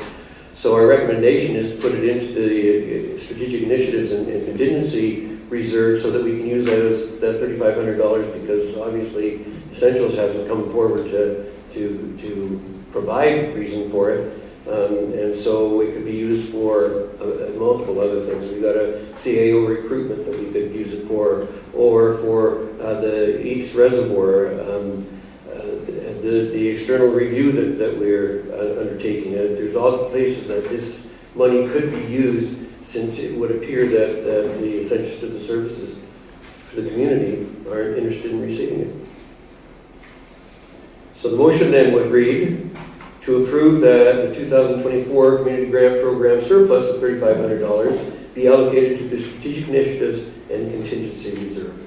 So our recommendation is to put it into the strategic initiatives and contingency reserve so that we can use that $3,500, because obviously Essentials hasn't come forward to provide reason for it. And so it could be used for multiple other things. We've got a CAO recruitment that we could use it for, or for the East Reservoir, the external review that we're undertaking. There's all the places that this money could be used, since it would appear that the Essentials to the Services for the community aren't interested in receiving it. So the motion then would read to approve that the 2024 Community Grant Program surplus of $3,500 be allocated to the strategic initiatives and contingency reserve.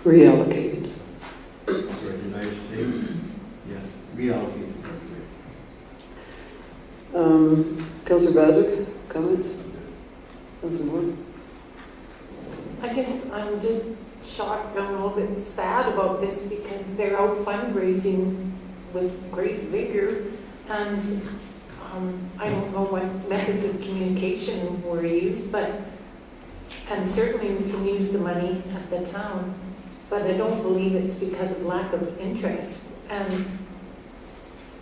Reallocated. Sorry, did I say? Yes, reallocated. Councillor Badger, comments? Councillor Moore? I guess I'm just shocked and a little bit sad about this, because they're out fundraising with great vigor, and I don't know what methods of communication were used, and certainly we can use the money at the town, but I don't believe it's because of lack of interest. And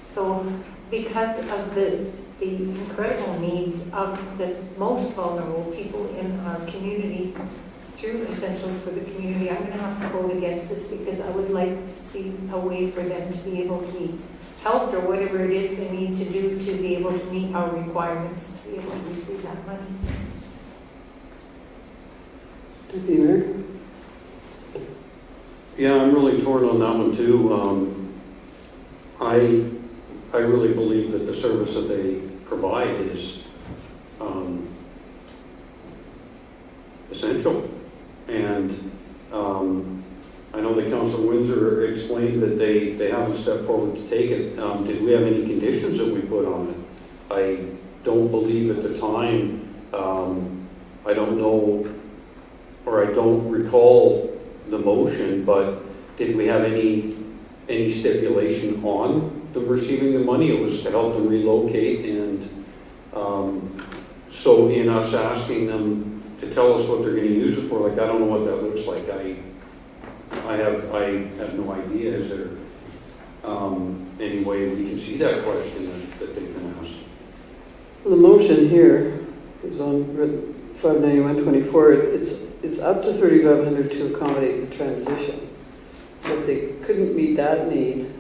so because of the incredible needs of the most vulnerable people in our community through Essentials for the Community, I'm going to have to vote against this, because I would like to see a way for them to be able to be helped, or whatever it is they need to do to be able to meet our requirements to be able to receive that money. Deputy Mayor? Yeah, I'm really torn on that one too. I really believe that the service that they provide is essential. And I know that Councillor Windsor explained that they haven't stepped forward to take it. Did we have any conditions that we put on it? I don't believe at the time, I don't know, or I don't recall the motion, but did we have any stipulation on them receiving the money? It was to help them relocate, and so in us asking them to tell us what they're going to use it for, like, I don't know what that looks like. I have no idea. Is there any way we can see that question that they've been asked? Well, the motion here is on 59124. It's up to $3,500 to accommodate the transition. So if they couldn't meet that need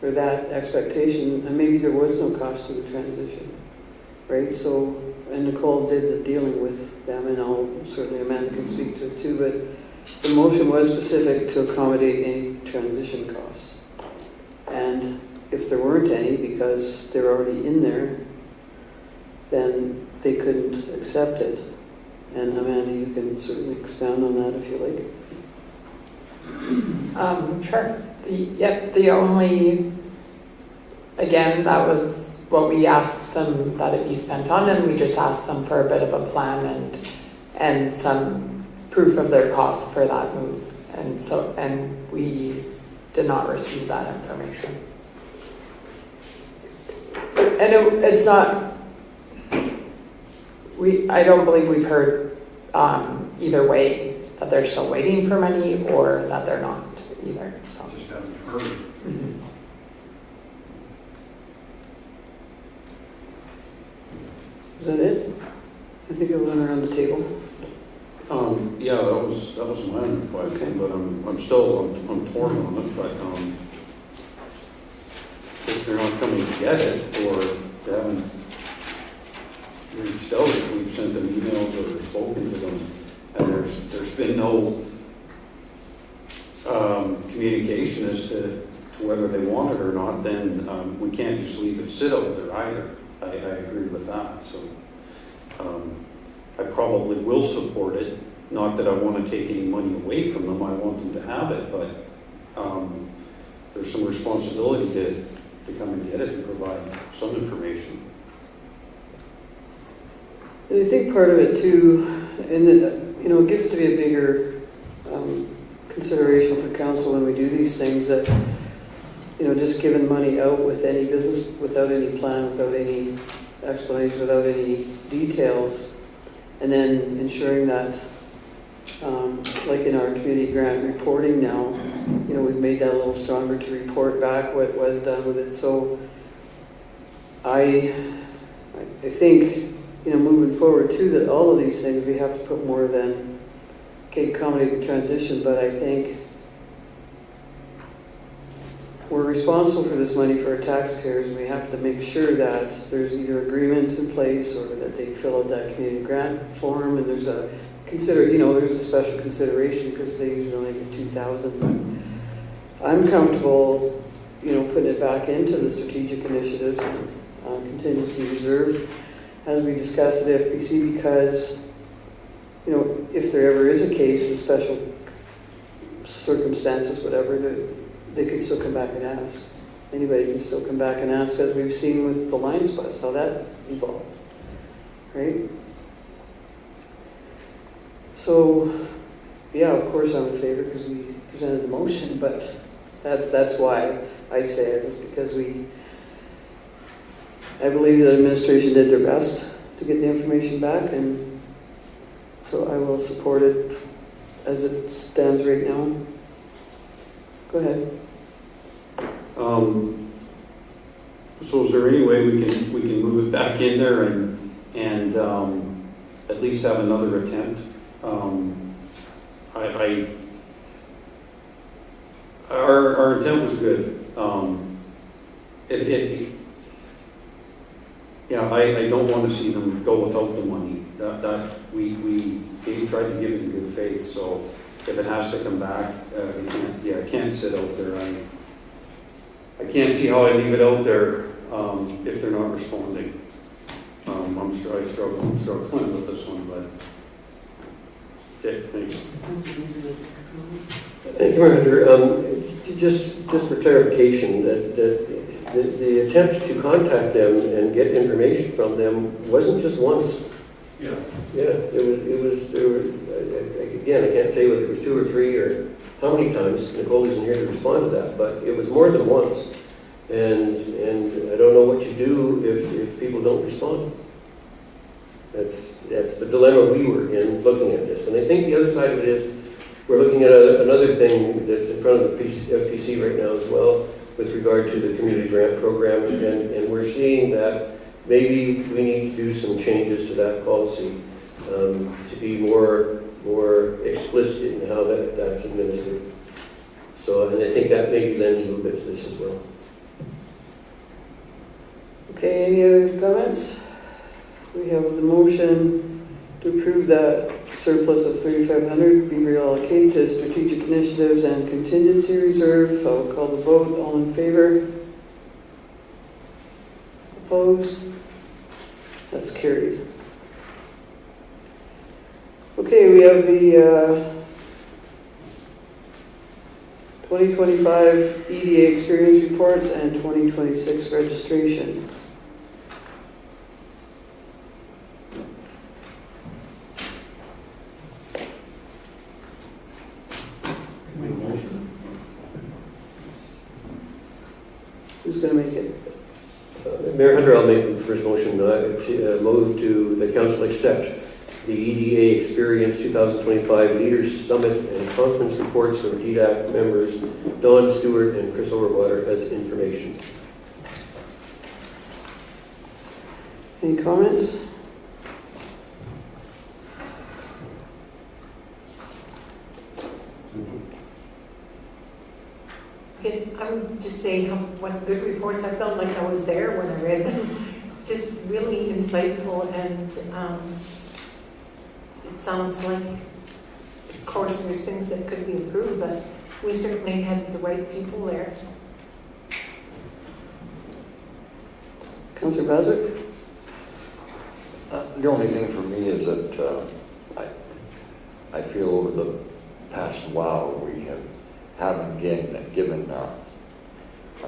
or that expectation, and maybe there was no cost to the transition, right? So, and Nicole did the dealing with them, and certainly Amanda can speak to it too, but the motion was specific to accommodate any transition costs. And if there weren't any, because they're already in there, then they couldn't accept it. And Amanda, you can certainly expound on that if you like. Sure. The only, again, that was what we asked them that it be spent on, and we just asked them for a bit of a plan and some proof of their costs for that move. And we did not receive that information. And it's not, I don't believe we've heard either way, that they're still waiting for money or that they're not either. So. Just haven't heard. Is that it? I think I went around the table. Yeah, that was my only question, but I'm still torn on it, but, if they're not coming to get it, or they haven't reached out, we've sent them emails or spoken to them, and there's been no, communication as to whether they want it or not, then, we can't just leave it sit out there either. I agree with that, so, I probably will support it. Not that I want to take any money away from them, I want them to have it, but there's some responsibility to come and get it and provide some information. And I think part of it too, and it gets to be a bigger consideration for council when we do these things, that, just giving money out with any business, without any plan, without any explanation, without any details, and then ensuring that, like in our community grant reporting now, we've made that a little stronger to report back what was done with it. So I think, moving forward too, that all of these things we have to put more than accommodate the transition, but I think we're responsible for this money for our taxpayers, and we have to make sure that there's either agreements in place or that they fill out that community grant form, and there's a there's a special consideration because they usually only get 2,000. But I'm comfortable, putting it back into the strategic initiatives and contingency reserve as we discussed at FPC, because if there ever is a case, a special circumstances, whatever, they can still come back and ask. Anybody can still come back and ask, as we've seen with the Lions Bus, how that evolved, right? So, yeah, of course I'm in favor because we presented the motion, but that's why I say it, is because I believe that administration did their best to get the information back, and so I will support it as it stands right now. Go ahead. So is there any way we can move it back in there and at least have another attempt? Our intent was good. I don't want to see them go without the money. That we tried to give it in good faith. So if it has to come back, it can't sit out there. I can't see how I leave it out there if they're not responding. I'm struggling with this one, but okay, thanks. Thank you, Hunter. Just for clarification, that the attempt to contact them and get information from them wasn't just once. Yeah. Yeah, it was, there were, again, I can't say whether it was 2 or 3 or how many times. Nicole isn't here to respond to that, but it was more than once. And I don't know what you do if people don't respond. That's the dilemma we were in looking at this. And I think the other side of it is we're looking at another thing that's in front of the FPC right now as well with regard to the community grant program. And we're seeing that maybe we need to do some changes to that policy to be more explicit in how that's administered. So, and I think that maybe lends a little bit to this as well. Okay, any other comments? We have the motion to approve that surplus of $3,500 be reallocated to strategic initiatives and contingency reserve. I'll call the vote. All in favor? Opposed? That's carried. Okay, we have the 2025 EDA experience reports and 2026 registration. Who's going to make it? Mayor Hunter, I'll make the first motion. Move to the council accept the EDA Experience 2025 Leaders Summit and Conference reports from DDAC members Dawn Stewart and Chris Overwater as information. Any comments? I guess I would just say what good reports. I felt like I was there when I read them. Just really insightful, and it sounds like, of course, there's things that could be improved, but we certainly had the right people there. Councillor Bazard? The only thing for me is that I feel over the past while we haven't given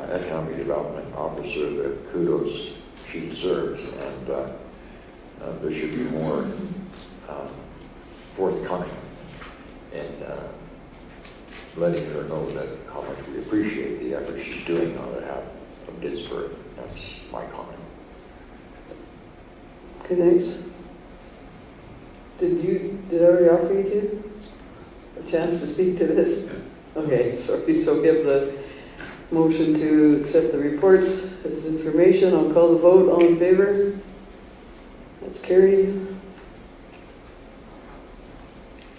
Economic Development Officer the kudos she deserves, and there should be more forthcoming in letting her know that how much we appreciate the effort she's doing on behalf of Didsbury. That's my comment. Okay, thanks. Did I already offer you a chance to speak to this? Okay, sorry, so we have the motion to accept the reports as information. I'll call the vote. All in favor? That's carried.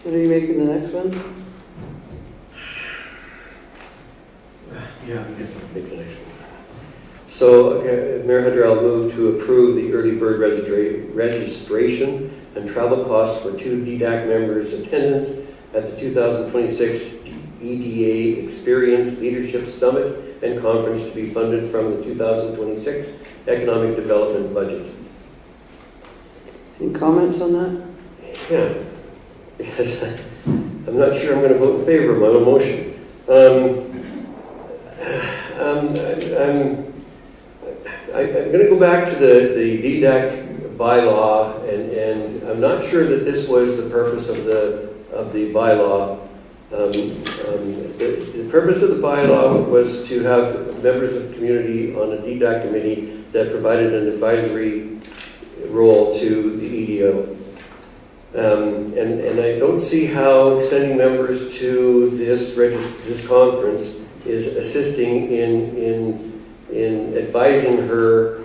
When are you making the next one? Yeah, I guess Make the next one. So, Mayor Hunter, I'll move to approve the early bird registration and travel costs for 2 DDAC members' attendance at the 2026 EDA Experience Leadership Summit and Conference to be funded from the 2026 Economic Development Budget. Any comments on that? Yeah, because I'm not sure I'm going to vote in favor of my own motion. I'm going to go back to the DDAC bylaw, and I'm not sure that this was the purpose of the bylaw. The purpose of the bylaw was to have members of the community on a DDAC committee that provided an advisory role to the EDO. And I don't see how sending members to this conference is assisting in advising her,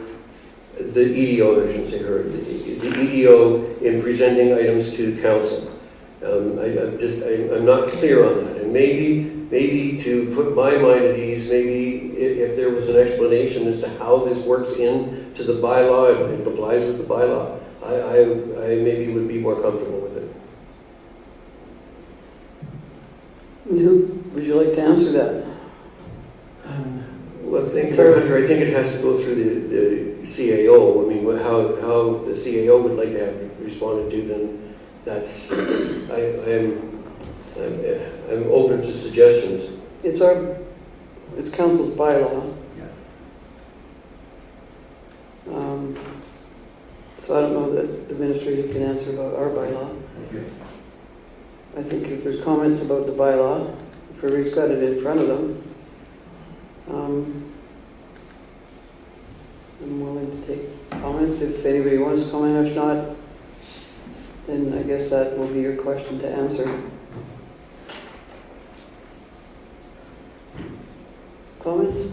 the EDO, I shouldn't say her, the EDO in presenting items to council. I'm not clear on that. And maybe to put my mind at ease, maybe if there was an explanation as to how this works into the bylaw and complies with the bylaw, I maybe would be more comfortable with it. And who would you like to answer that? Well, Hunter, I think it has to go through the CAO. I mean, how the CAO would like to have responded to, then that's, I'm open to suggestions. It's council's bylaw. So I don't know that the administrator can answer about our bylaw. Okay. I think if there's comments about the bylaw, if everybody's got it in front of them, I'm willing to take comments if anybody wants to comment. If not, then I guess that will be your question to answer. Comments?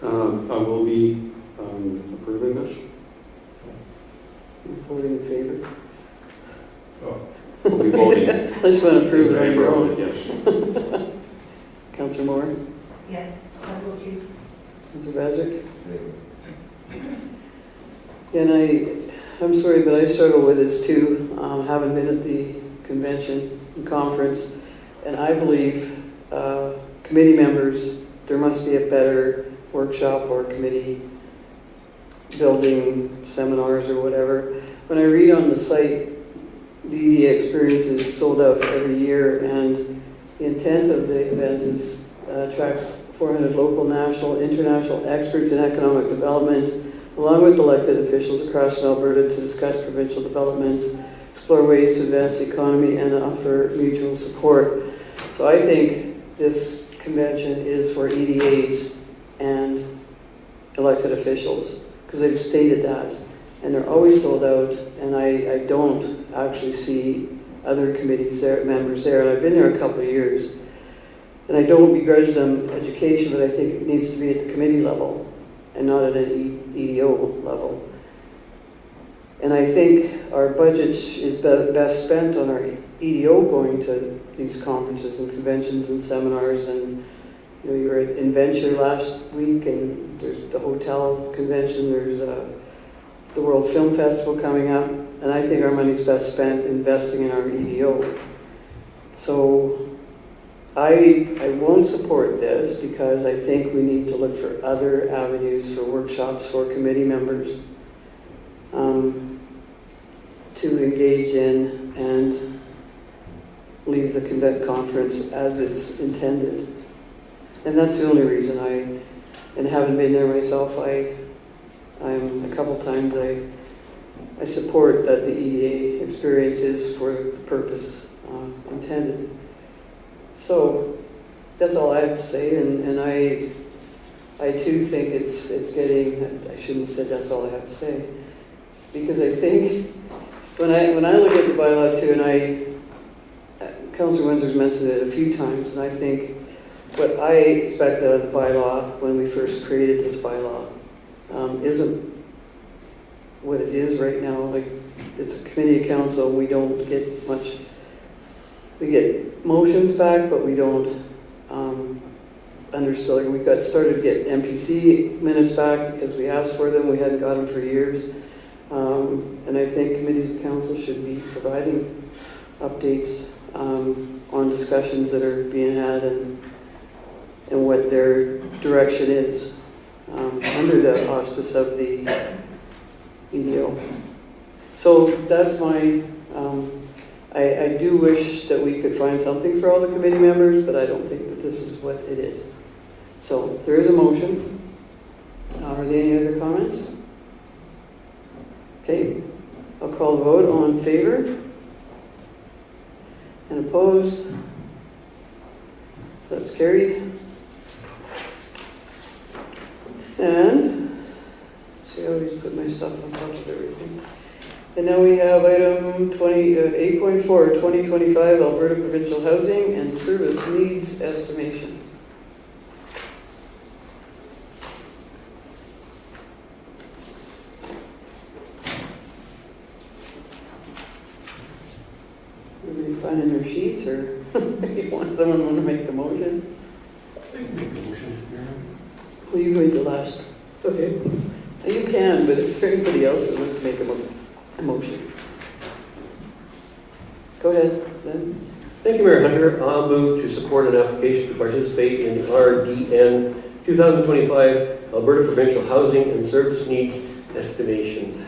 I will be approving this. Voting in favor? I'll be voting Unless you want to approve in it on favor your of own. it, yes. Councillor Moore? Yes, I will too. Councillor Bazard? And I'm sorry, but I struggle with this too, having been at the convention and conference, and I believe committee members, there must be a better workshop or committee building seminars or whatever. When I read on the site, the EDA experience is sold out every year, and the intent of the event is attracts 400 local, national, international experts in economic development, along with elected officials across Alberta, to discuss provincial developments, explore ways to advance the economy, and offer mutual support. So I think this convention is for EDAs and elected officials, because they've stated that, and they're always sold out, and I don't actually see other committees there, members there, and I've been there a couple of years, and I don't begrudge them education, but I think it needs to be at the committee level and not at an EDO level. And I think our budget is best spent on our EDO going to these conferences and conventions and seminars. And you know, you were at Inventure last week, and there's the hotel convention, there's the World Film Festival coming up, and I think our money's best spent investing in our EDO. So I won't support this because I think we need to look for other avenues for workshops for committee members to engage in and leave the conference as it's intended. And that's the only reason and having been there myself, I'm a couple times I support that the EDA experience is for the purpose intended. So that's all I have to say, and I too think it's getting. I shouldn't have said that's all I have to say, because I think when I look at the bylaw too, and Councillor Windsor's mentioned it a few times, and I think what I expected out of the bylaw when we first created this bylaw isn't what it is right now. Like, it's a committee of council, and we don't get much. We get motions back, but we don't understand. Like, we got started to get MPC minutes back because we asked for them. We hadn't got them for years. And I think committees of council should be providing updates on discussions that are being had and what their direction is under the auspice of the EDO. So that's my, I do wish that we could find something for all the committee members, but I don't think that this is what it is. So there is a motion. Are there any other comments? Okay, I'll call the vote. All in favor? And opposed? So that's carried. And, see, I always put my stuff on top of everything. And now we have item 8.4, 2025 Alberta Provincial Housing and Service Needs Estimation. Everybody finding their sheets, or someone want to make the motion? I can make a motion, Mayor. Well, you made the last. Okay. You can, but is there anybody else who would like to make a motion? Go ahead, then. Thank you, Mayor Hunter. I'll move to support an application to participate in the RDN 2025 Alberta Provincial Housing and Service Needs Estimation.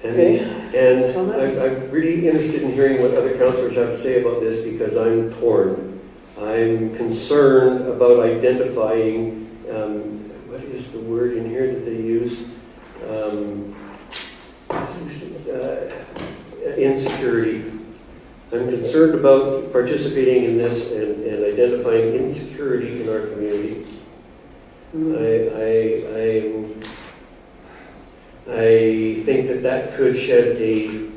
And I'm really interested in hearing what other councillors have to say about this, because I'm torn. I'm concerned about identifying, what is the word in here that they use? Insecurity. I'm concerned about participating in this and identifying insecurity in our community. I think that could shed a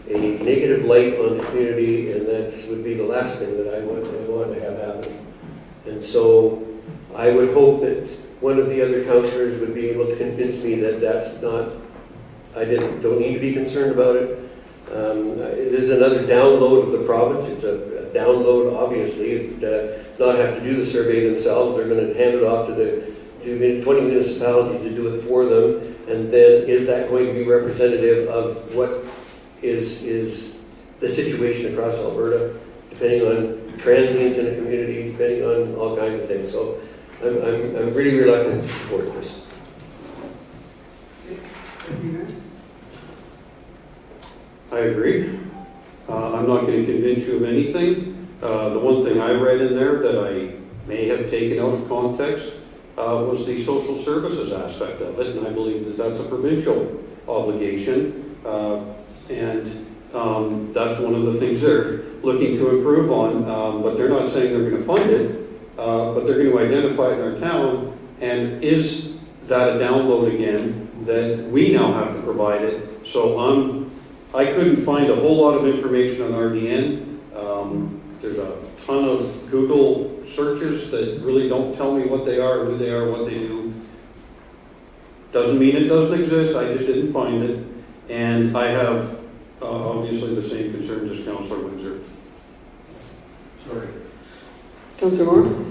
negative light on the community, and that would be the last thing that I want to have happen. And so I would hope that one of the other councillors would be able to convince me that that's not, don't need to be concerned about it. This is another download of the province. It's a download, obviously. If not have to do the survey themselves, they're going to hand it off to 20 municipalities to do it for them. And then is that going to be representative of what is the situation across Alberta, depending on transients in a community, depending on all kinds of things. So I'm really reluctant to support this. I agree. I'm not going to convince you of anything. The one thing I read in there that I may have taken out of context was the social services aspect of it, and I believe that that's a provincial obligation, and that's one of the things they're looking to improve on, but they're not saying they're going to fund it, but they're going to identify it in our town, and is that a download again that we now have to provide it? So I couldn't find a whole lot of information on RDN. There's a ton of Google searches that really don't tell me what they are, who they are, what they do. Doesn't mean it doesn't exist, I just didn't find it. And I have obviously the same concerns as Councillor Windsor. Sorry. Councillor Moore?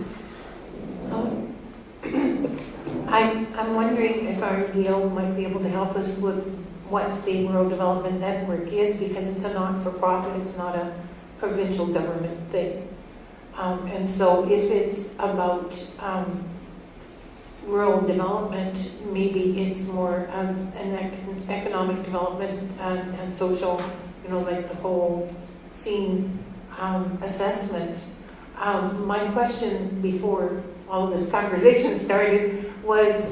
I'm wondering if our RDO might be able to help us with what the Rural Development Network is, because it's a not-for-profit, it's not a provincial government thing. And so if it's about rural development, maybe it's more of an economic development and social, like the whole scene assessment. My question before all of this conversation started was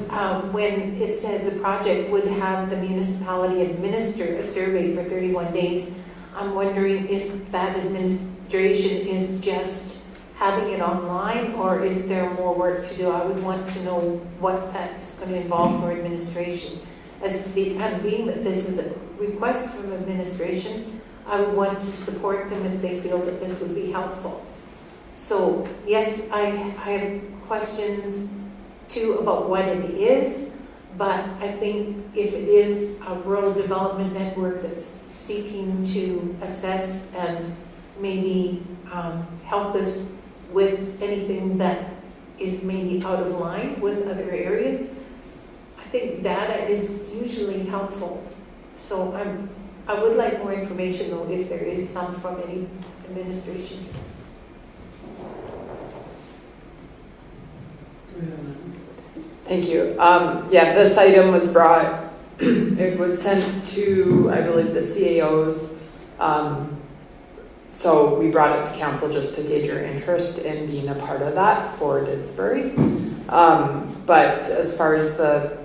when it says the project would have the municipality administer a survey for 31 days, I'm wondering if that administration is just having it online, or is there more work to do? I would want to know what that's going to involve for administration. And being that this is a request from administration, I would want to support them if they feel that this would be helpful. So yes, I have questions too about what it is, but I think if it is a rural development network that's seeking to assess and maybe help us with anything that is maybe out of line with other areas, I think data is usually helpful. So I would like more information though, if there is some from any administration. Thank you. Yeah, this item was brought, it was sent to, I believe, the CAOs. So we brought it to council just to gauge your interest in being a part of that for Didsbury. But as far as the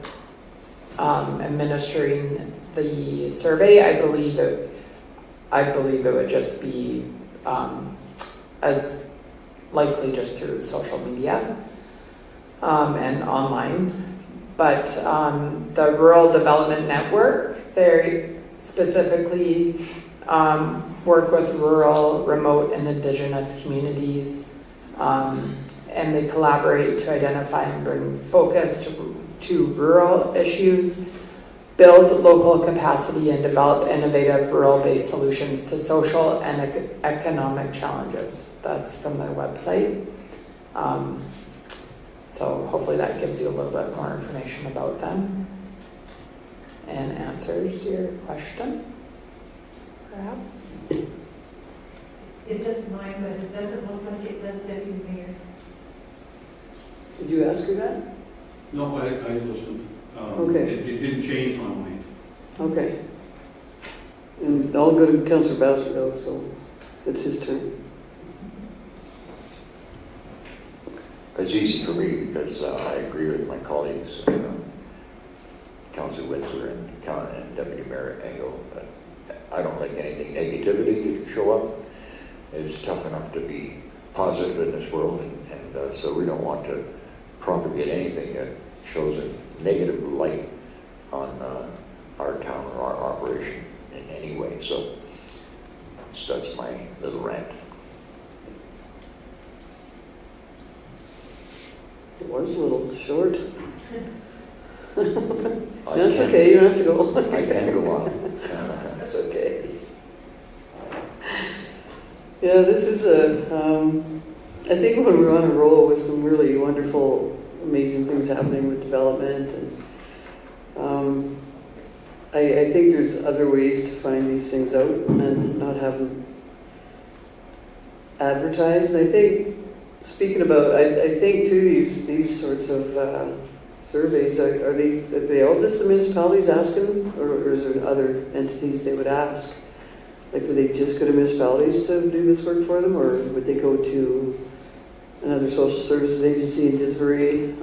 administering the survey, I believe it would just be as likely just through social media and online. But the Rural Development Network, they specifically work with rural, remote, and Indigenous communities, and they collaborate to identify and bring focus to rural issues, build local capacity, and develop innovative rural-based solutions to social and economic challenges. That's from their website. So hopefully that gives you a little bit more information about them and answers your question, perhaps. It doesn't mind, but it doesn't look like it does Deputy Mayor's. Did you ask her that? No, I listened. Okay. It didn't change my mind. Okay. And I'll go to Councillor Baskerville, so it's his turn. It's easy for me because I agree with my colleagues, Councillor Windsor and Deputy Mayor Engel. I don't like anything negativity to show up. It's tough enough to be positive in this world, and so we don't want to propagate anything that shows a negative light on our town or our operation in any way. So that's my little rant. It was a little short. That's okay, you don't have to go. I can go on. That's okay. Yeah, this is I think when we're on a roll with some really wonderful, amazing things happening with development, and I think there's other ways to find these things out and not have them advertised. And I think, speaking about, I think too, these sorts of surveys, are they all just the municipalities asking, or is there other entities they would ask? Like, do they just go to municipalities to do this work for them, or would they go to another social services agency in Didsbury?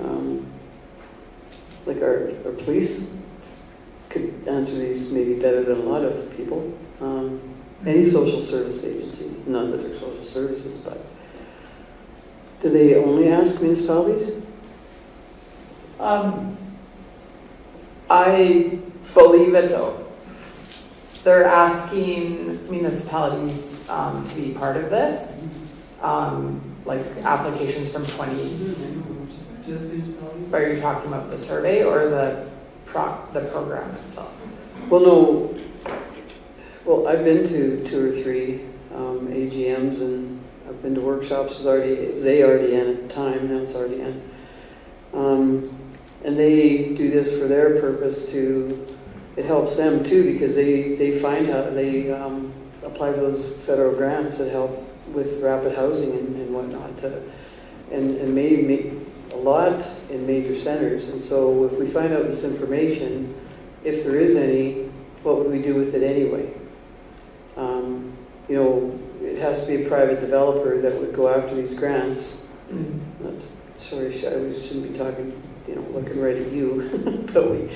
Like our police could answer these maybe better than a lot of people. Any social service agency, not that they're social services, but do they only ask municipalities? I believe they're asking municipalities to be part of this, like applications from 20. Are you talking about the survey or the the program itself. Well, no, well, I've been to 2 or 3 AGMs, and I've been to workshops with it was ARDN at the time, now it's RDN. And they do this for their purpose it helps them too, because they find how they apply for those federal grants that help with rapid housing and whatnot, and maybe make a lot in major centers. And so if we find out this information, if there is any, what would we do with it anyway? It has to be a private developer that would go after these grants. Sorry, I shouldn't be talking, looking right at you, but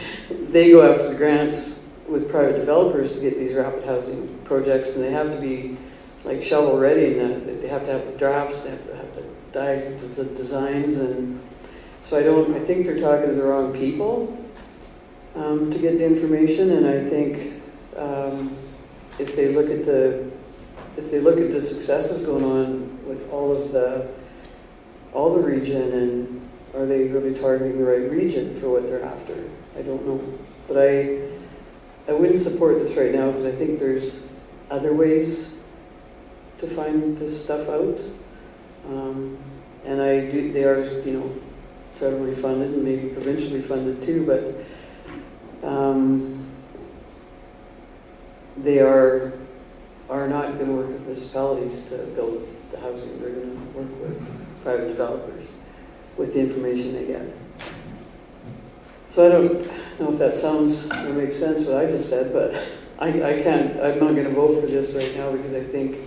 they go after the grants with private developers to get these rapid housing projects, and they have to be like shovel ready, and that they have to have the drafts, they have to have the designs, and so I think they're talking to the wrong people to get the information, and I think if they look at the successes going on with all the region, and are they really targeting the right region for what they're after? I don't know. But I wouldn't support this right now, because I think there's other ways to find this stuff out. And they are, federally funded and maybe provincially funded too, but they are not going to work with municipalities to build the housing. They're going to work with private developers with the information they get. So I don't know if that sounds or makes sense what I just said, but I'm not going to vote for this right now, because I think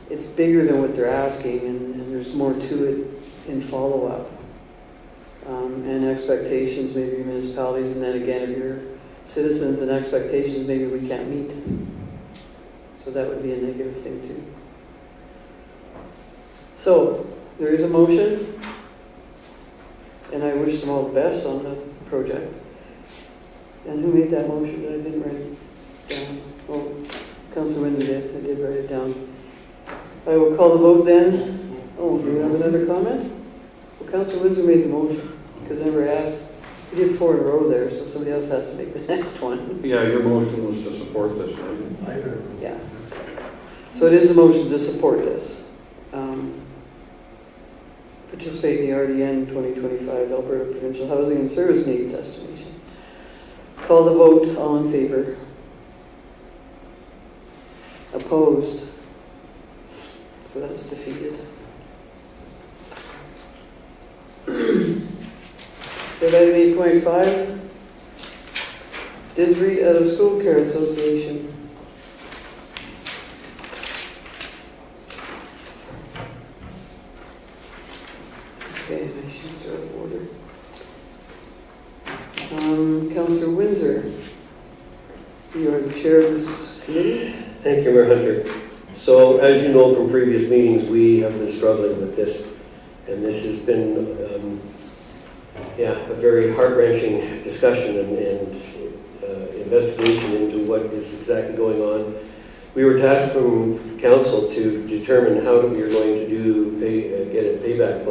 it's bigger than what they're asking, and there's more to it in follow-up. And expectations, maybe municipalities, and then again, if you're citizens and expectations, maybe we can't meet. So that would be a negative thing too. So there is a motion, and I wish them all the best on the project. And who made that motion? I didn't write it down. Oh, Councillor Windsor did. I did write it down. I will call the vote then. Oh, do you have another comment? Well, Councillor Windsor made the motion, because I never asked. He did 4 in a row there, so somebody else has to make the next one. Yeah, your motion was to support this, right? Yeah. So it is a motion to support this. Participate in the RDN 2025 Alberta Provincial Housing and Service Needs Estimation. Call the vote. All in favor? Opposed? So that's defeated. Item 8.5, Disbury Out of School Care Association. Okay, my sheets are out of order. Councillor Windsor, you are the chair of this committee. Thank you, Mayor Hunter. So, as you know from previous meetings, we have been struggling with this, and this has been a very heart-wrenching discussion and investigation into what is exactly going on. We were tasked from council to determine how we are going to get a payback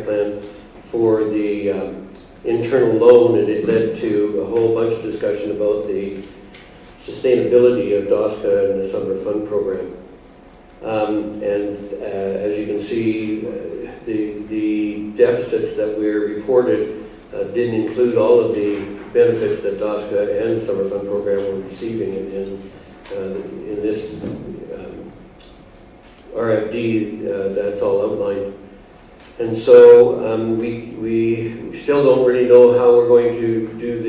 plan for the internal loan, and it led to a whole bunch of discussion about the sustainability of DOSCA and the Summer Fund program. As you can see, the deficits that were reported didn't include all of the benefits that DOSCA and the Summer Fund program were receiving in this RFD that's all outlined. And so we still don't really know how we're going to do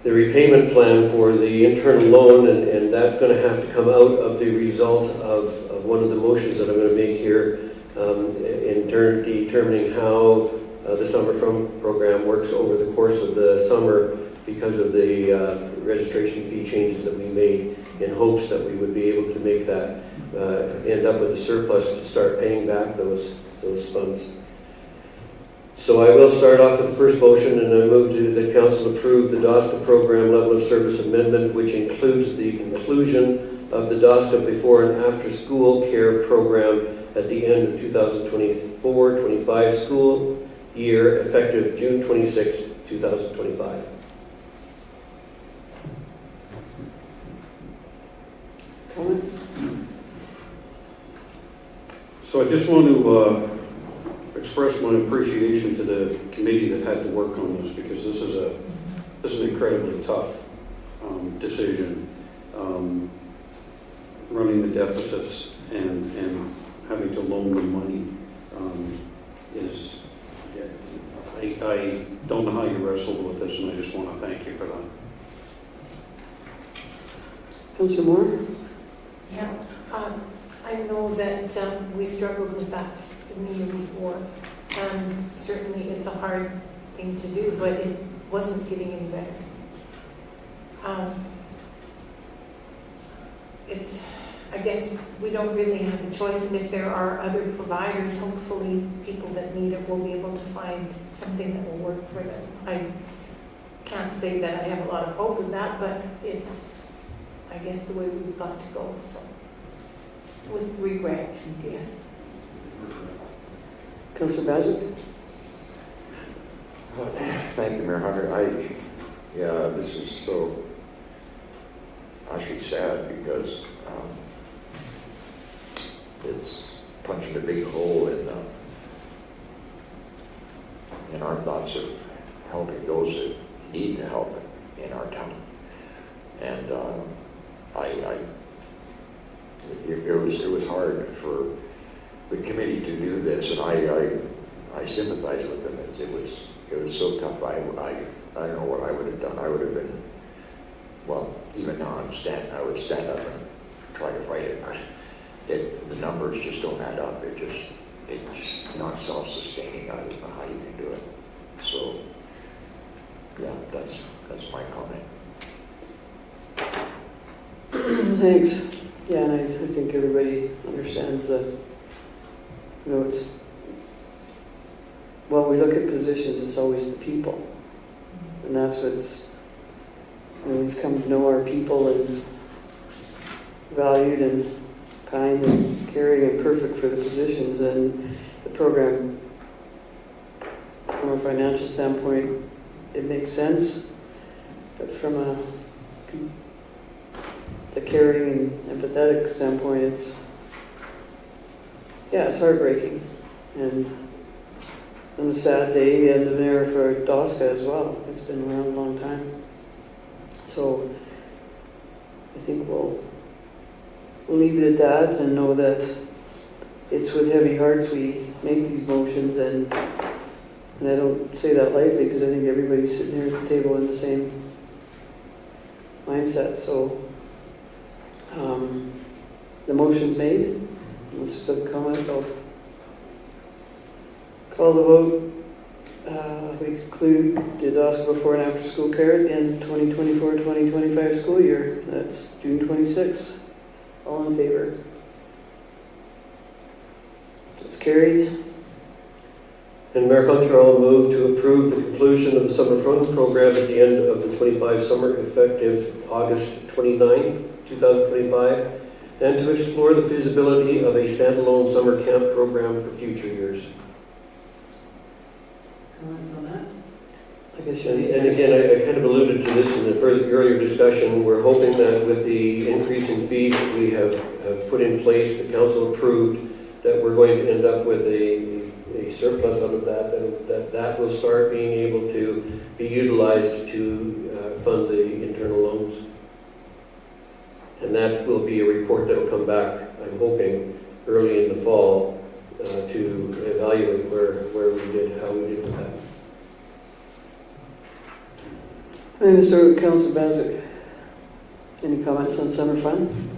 the repayment plan for the internal loan, and that's going to have to come out of the result of one of the motions that I'm going to make here in determining how the Summer Fund program works over the course of the summer, because of the registration fee changes that we made, in hopes that we would be able to make that end up with a surplus to start paying back those funds. So I will start off with the first motion, and I move to the council approve the DOSCA program level of service amendment, which includes the conclusion of the DOSCA before and after school care program at the end of 2024-25 school year effective June 26, 2025. Comments? So I just want to express my appreciation to the committee that had to work on this, because this is an incredibly tough decision. Running the deficits and having to loan the money is, I don't know how you wrestled with this, and I just want to thank you for that. Councillor Moore? Yeah, I know that we struggled with that in the year before, and certainly it's a hard thing to do, but it wasn't getting any better. I guess we don't really have a choice, and if there are other providers, hopefully people that need it will be able to find something that will work for them. I can't say that I have a lot of hope in that, but it's, I guess, the way we've got to go, so. With regret, yes. Councillor Bajic? Thank you, Mayor Hunter. This is so actually sad, because it's punching a big hole in our thoughts of helping those that need the help in our town. And it was hard for the committee to do this, and I sympathize with them. It was so tough. I don't know what I would have done. I would have been, well, even now I would stand up and try to fight it, but the numbers just don't add up. It's not self-sustaining. I don't know how you can do it. So, yeah, that's my comment. Thanks. Yeah, and I think everybody understands it's, well, we look at positions, it's always the people. And that's we've come to know our people and valued and kind and caring and perfect for the positions, and the program, from a financial standpoint, it makes sense, but from the caring and empathetic standpoint, it's heartbreaking, and a sad day, end of an era for DOSCA as well. It's been around a long time. So I think we'll leave it at that and know that it's with heavy hearts we make these motions, and I don't say that lightly, because I think everybody's sitting here at the table in the same mindset. So the motion's made. Unless there's other comments, I'll call the vote. We conclude the DOSCA before and after school care at the end of 2024-2025 school year. That's June 26th. All in favor? It's carried. And Mayor Hunter, I'll move to approve the conclusion of the summer fun program at the end of the 25 summer, effective August 29th, 2025, and to explore the feasibility of a standalone summer camp program for future years. Comments on that? I guess And again, I kind of alluded to this in the earlier discussion. We're hoping that with the increase in fees that we have put in place, the council approved, that we're going to end up with a surplus out of that will start being able to be utilized to fund the internal loans. And that will be a report that will come back, I'm hoping, early in the fall to evaluate where we did, how we did with that. I'm going to start with Councillor Bajic. Any comments on summer fun?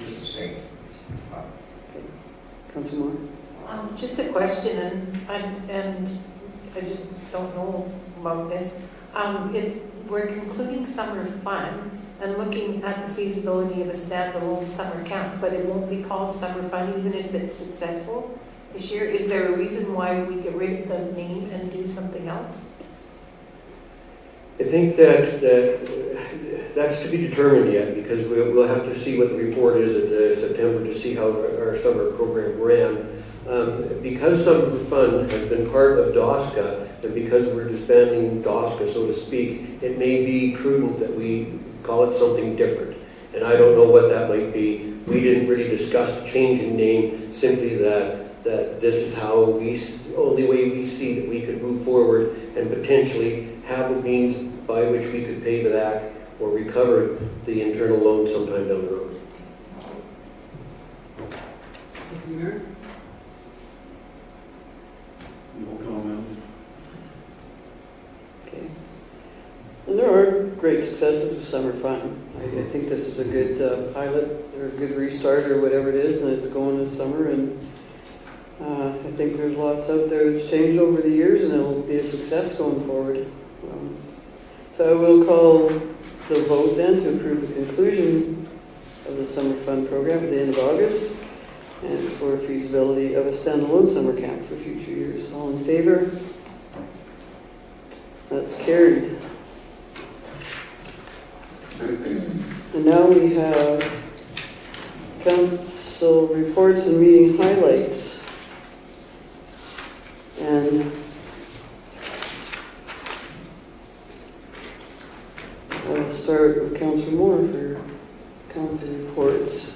Just the same. Okay. Councillor Moore? Just a question, and I just don't know about this. We're concluding summer fun and looking at the feasibility of a standalone summer camp, but it won't be called summer fun even if it's successful this year. Is there a reason why we get rid of the name and do something else? I think that's to be determined yet, because we'll have to see what the report is at September to see how our summer program ran. Because Summer Fun has been part of DOSCA, and because we're disbanding DOSCA, so to speak, it may be prudent that we call it something different. And I don't know what that might be. We didn't really discuss changing name, simply that this is how only way we see that we could move forward and potentially have a means by which we could pay the back or recover the internal loan sometime down the road. Mayor? No comment. Okay. And there are great successes with Summer Fun. I think this is a good pilot or a good restart or whatever it is, and it's going this summer. And I think there's lots out there that's changed over the years, and it'll be a success going forward. So I will call the vote then to approve the conclusion of the Summer Fun program at the end of August and explore feasibility of a standalone summer camp for future years. All in favor? That's carried. And now we have council reports and meeting highlights. And I'll start with Councillor Moore for council reports.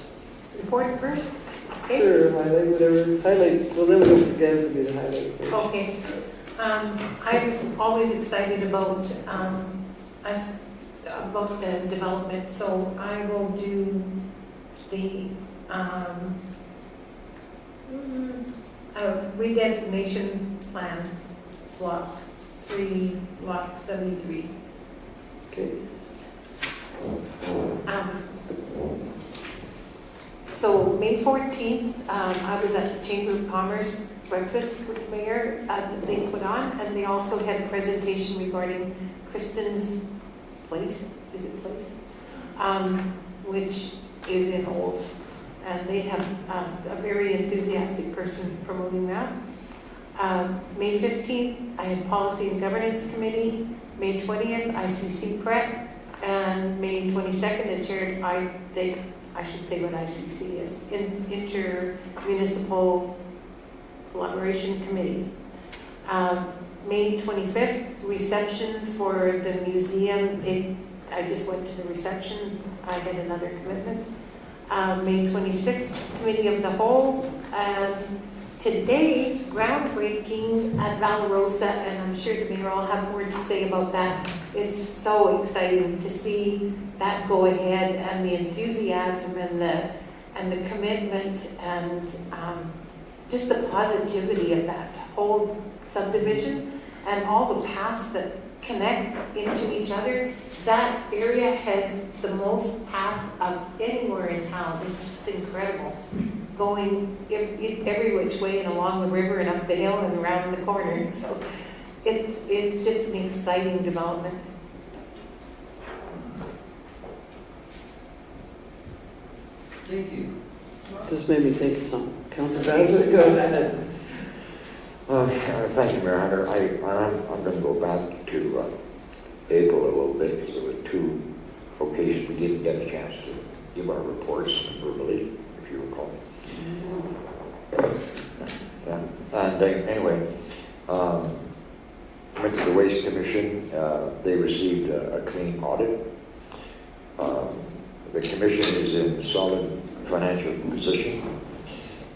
Report first? Okay. Sure, highlight whatever. Highlight, well then we don't forget if we do the highlight first. Okay. I'm always excited about about the development, so I will do the redesignation plan, block 3, block 73. Okay. So May 14th, I was at the Chamber of Commerce breakfast with the mayor that they put on, and they also had a presentation regarding Kristen's Place, is it Place? Which is in Olds. And they have a very enthusiastic person promoting that. May 15th, I had Policy and Governance Committee. May 20th, ICC Prep. And May 22nd, I chaired, I should say what ICC is, Inter-Municipal Collaboration Committee. May 25th, reception for the museum. I just went to the reception. I had another commitment. May 26th, Committee of the Whole. And today, groundbreaking at Valarosa, and I'm sure the mayor will have more to say about that. It's so exciting to see that go ahead, and the enthusiasm and the commitment and just the positivity of that whole subdivision and all the paths that connect into each other. That area has the most paths of anywhere in town. It's just incredible. Going every which way and along the river and up the hill and around the corner. So it's just an exciting development. Thank you. Just made me think of something. Councillor Bassett, go ahead. Thank you, Mayor Hunter. I'm going to go back to April a little bit because there were 2 occasions we didn't get a chance to give our reports verbally, if you recall. Anyway, went to the Waste Commission. They received a clean audit. The commission is in solid financial position.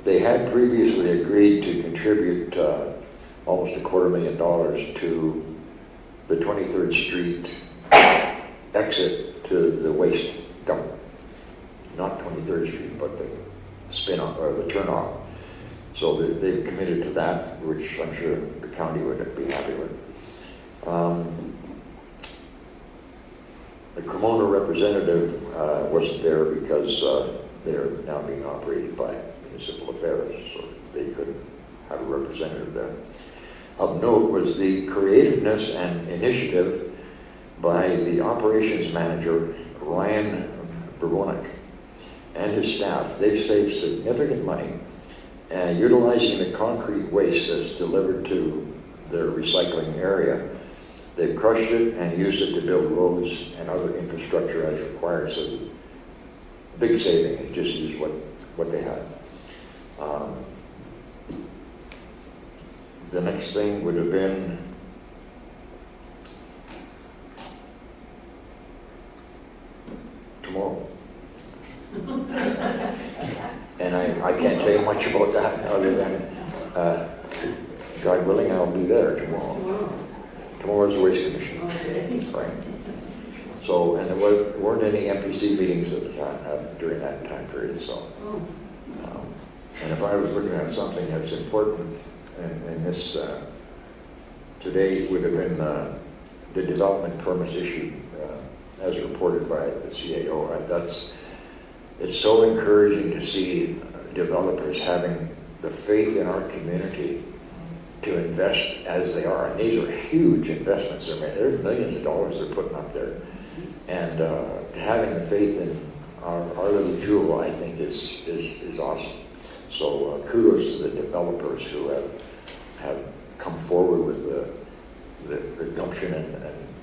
They had previously agreed to contribute almost $250,000 to the 23rd Street exit to the waste dump. Not 23rd Street, but the spin-off or the turn-off. So they've committed to that, which I'm sure the county would be happy with. The Cremona representative wasn't there because they're now being operated by Municipal Affairs, so they couldn't have a representative there. Of note was the creativeness and initiative by the operations manager, Ryan Berbonik, and his staff. They've saved significant money utilizing the concrete waste that's delivered to their recycling area. They've crushed it and used it to build roads and other infrastructure as required. So big saving, and just use what they had. the next thing would have been tomorrow. And I can't tell you much about that other than, God willing, I'll be there tomorrow. Tomorrow's the Waste Commission. Right. So, and there weren't any MPC meetings at the time, during that time period, so. And if I was looking at something that's important in this, today would have been the development permits issued as reported by the CAO. It's so encouraging to see developers having the faith in our community to invest as they are. And these are huge investments they're making. There's millions of dollars they're putting up there. And having the faith in our little jewel, I think, is awesome. So kudos to the developers who have come forward with the gumption and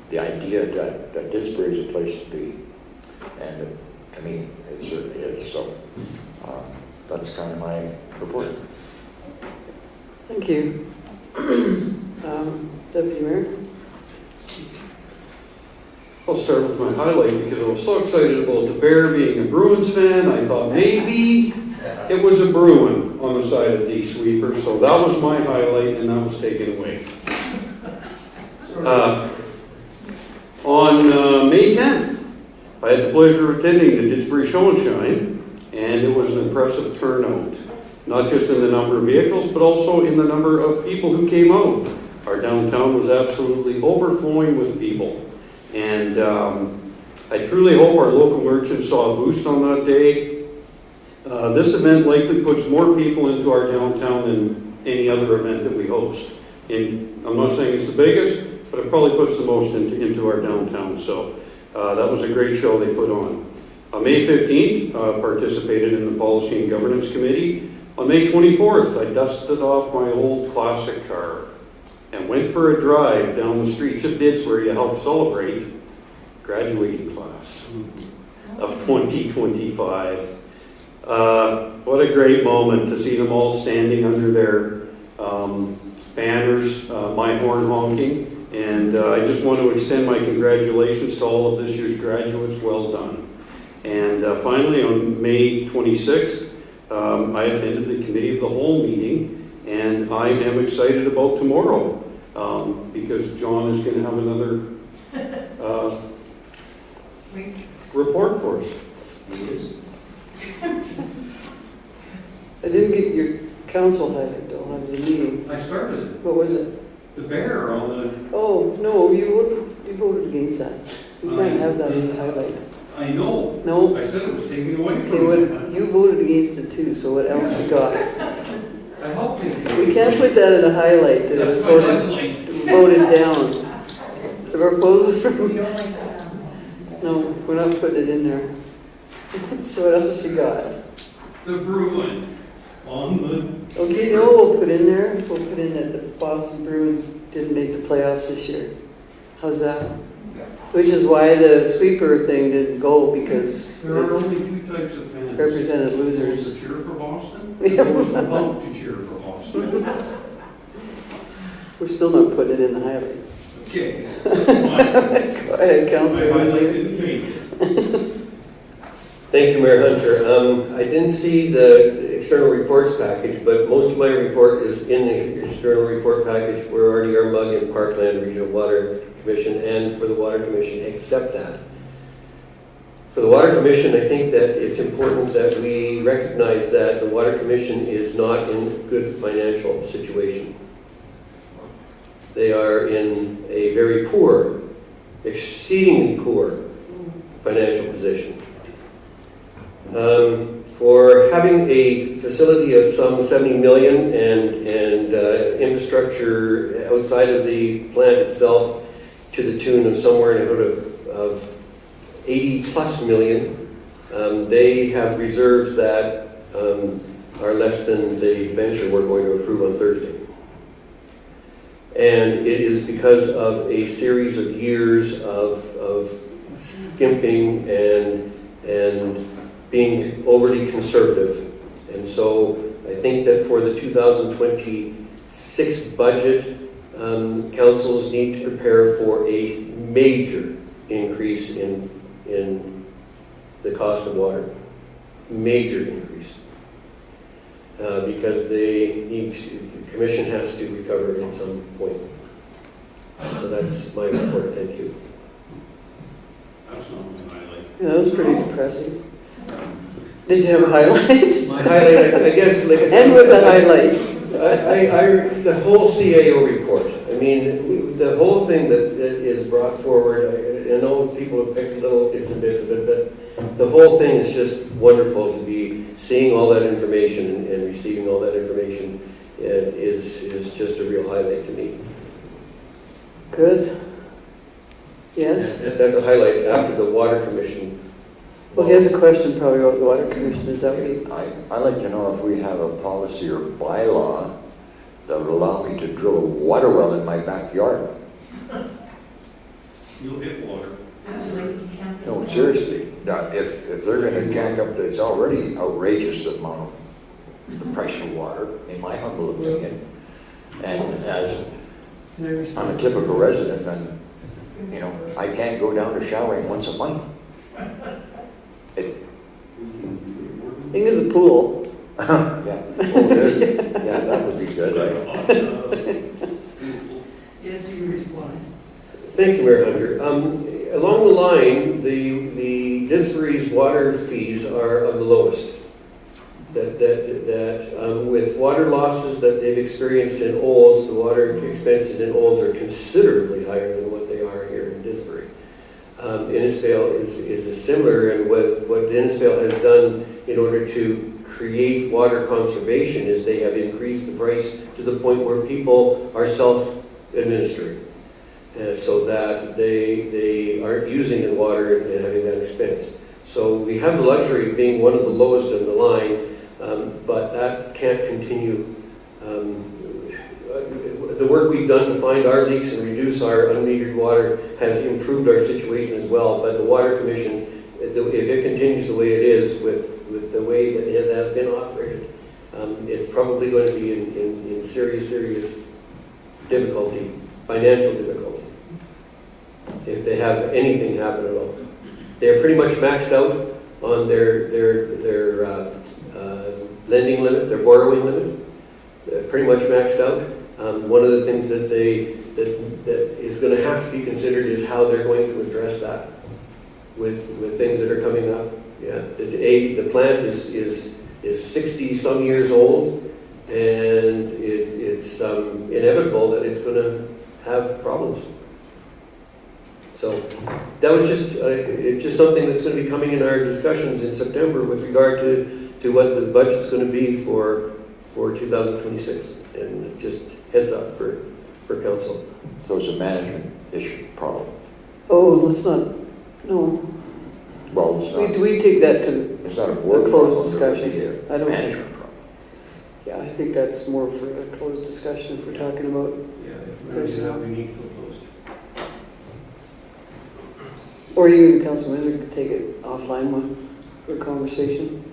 the idea that Disbury is a place to be. And to me, it certainly is. So that's kind of my report. Thank you. Deputy Mayor? I'll start with my highlight because I was so excited about the Bear being a Bruins fan. I thought maybe it was a Bruin on the side of the sweeper, so that was my highlight, and that was taken away. On May 10th, I had the pleasure of attending the Didsbury Show and Shine, and it was an impressive turnout. Not just in the number of vehicles, but also in the number of people who came out. Our downtown was absolutely overflowing with people. And I truly hope our local merchants saw a boost on that day. This event likely puts more people into our downtown than any other event that we host. And I'm not saying it's the biggest, but it probably puts the most into our downtown. So that was a great show they put on. On May 15th, participated in the Policy and Governance Committee. On May 24th, I dusted off my old classic car and went for a drive down the streets of Didsbury to help celebrate graduating class of 2025. What a great moment to see them all standing under their banners, my horn honking. And I just want to extend my congratulations to all of this year's graduates. Well done. And finally, on May 26th, I attended the Committee of the Whole meeting, and I am excited about tomorrow because John is going to have another report for us. I didn't get your council highlight though on the meeting. I started What was it? the Bear on the, Oh, no, you voted against that. You can't have that as a highlight. I know, No? I said it was taken away Okay, from me. what, you voted against it too, so what else you got? I helped you. We can't put that in a highlight that it was That's my voted headlight. down. The proposal from... No, we're not putting it in there. So what else you got? The Bruin on the, Okay, no, we'll put in there. We'll put in that the Boston Bruins didn't make the playoffs this year. How's that? Which is why the sweeper thing didn't go, because there are it's only two types of fans. represented Those losers. that cheer for Boston, Yeah. and those that love to cheer for Boston. We're still not putting it in the highlights. Okay, that's fine. Go ahead, My Councilor. highlight didn't make it. Thank you, Mayor Hunter. I didn't see the external reports package, but most of my report is in the external report package for RDR Mug and Parkland Regional Water Commission and for the Water Commission, except that. For the Water Commission, I think that it's important that we recognize that the Water Commission is not in a good financial situation. They are in a very poor, exceedingly poor financial position. For having a facility of some 70 million and infrastructure outside of the plant itself to the tune of somewhere in the hood of 80 plus million, they have reserves that are less than the venture we're going to approve on Thursday. And it is because of a series of years of skimping and being overly conservative. And so I think that for the 2026 budget, councils need to prepare for a major increase in the cost of water. Major increase. Because the commission has to recover it at some point. So that's my report, thank you. That's not my highlight. Yeah, that was pretty depressing. Did you have a highlight? My highlight, I guess, like... End with the highlight. The whole CAO report, I mean, the whole thing that is brought forward, I know people have picked little bits and bits of it, but the whole thing is just wonderful to be seeing all that information and receiving all that information is just a real highlight to me. Good. Yes? That's a highlight after the Water Commission. Well, he has a question probably about the Water Commission. Is that what you... I'd like to know if we have a policy or bylaw that would allow me to drill a water well in my backyard. You'll hit water. No, seriously. Now, if they're going to jack up, it's already outrageous the amount of the price for water, in my humble opinion. And as I'm a typical resident, and you know, I can't go down to showering once a month. Think of the pool. Yeah. Oh, yeah, that would be good, right? Yes, you respond. Thank you, Mayor Hunter. Along the line, the Disbury's water fees are of the lowest. With water losses that they've experienced in Olds, the water expenses in Olds are considerably higher than what they are here in Disbury. Innisfail is similar, and what Innisfail has done in order to create water conservation is they have increased the price to the point where people are self-administering, so that they aren't using the water and having that expense. So we have the luxury of being one of the lowest in the line, but that can't continue. The work we've done to find our leaks and reduce our unmetered water has improved our situation as well, but the Water Commission, if it continues the way it is with the way that it has been operated, it's probably going to be in serious difficulty, financial difficulty, if they have anything happen at all. They're pretty much maxed out on their lending limit, their borrowing limit. They're pretty much maxed out. One of the things that is going to have to be considered is how they're going to address that with things that are coming up. Yeah, the plant is 60 some years old, and it's inevitable that it's going to have problems. So that was just something that's going to be coming in our discussions in September with regard to what the budget's going to be for 2026, and just heads up for council. So it's a management issue problem. Oh, let's not... No. Well, it's not. We take that to It's not a board a problem. closed discussion. It's I a don't... management problem. Yeah, I think that's more for a closed discussion if we're talking about... Yeah, if we're going to we need to go closed. Or you and Council Windsor could take it offline for a conversation.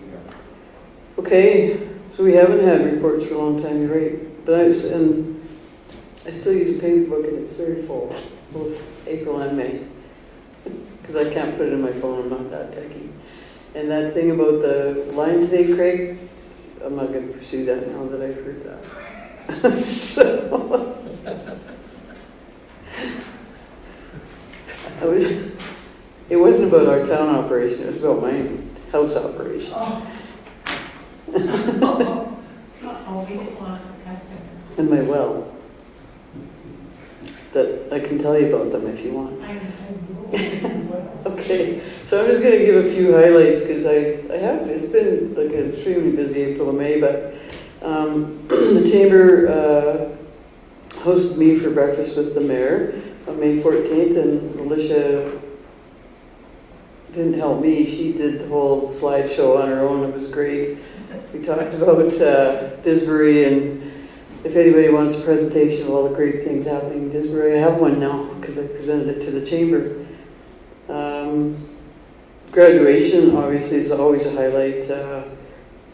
Okay, so we haven't had reports for a long time, you're right. But I still use a paper book and it's very full, both April and May. Because I can't put it in my phone, I'm not that techy. And that thing about the line today, Craig, I'm not going to pursue that now that I've heard that. So, it wasn't about our town operation, it was about my house operation. And my well. That I can tell you about them if you want. Okay, so I'm just going to give a few highlights because it's been like an extremely busy April and May, but the chamber hosted me for breakfast with the mayor on May 14th, and Alicia didn't help me. She did the whole slideshow on her own. It was great. We talked about Disbury, and if anybody wants a presentation of all the great things happening in Disbury, I have one now because I presented it to the chamber. Graduation, obviously, is always a highlight.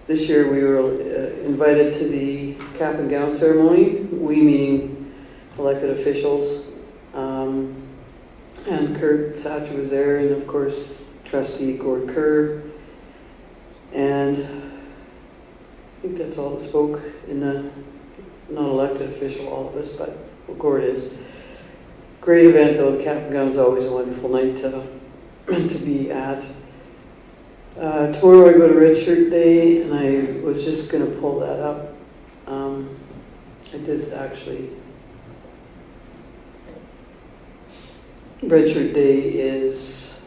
This year we were invited to the cap and gown ceremony, we meaning elected officials. And Kurt Satcher was there, and of course trustee Gord Kerr. And I think that's all that spoke in the non-elected official, all of us, but Gord is. Great event though, the cap and gown is always a wonderful night to be at. Tomorrow I go to Red Shirt Day, and I was just going to pull that up. I did actually. Red Shirt Day is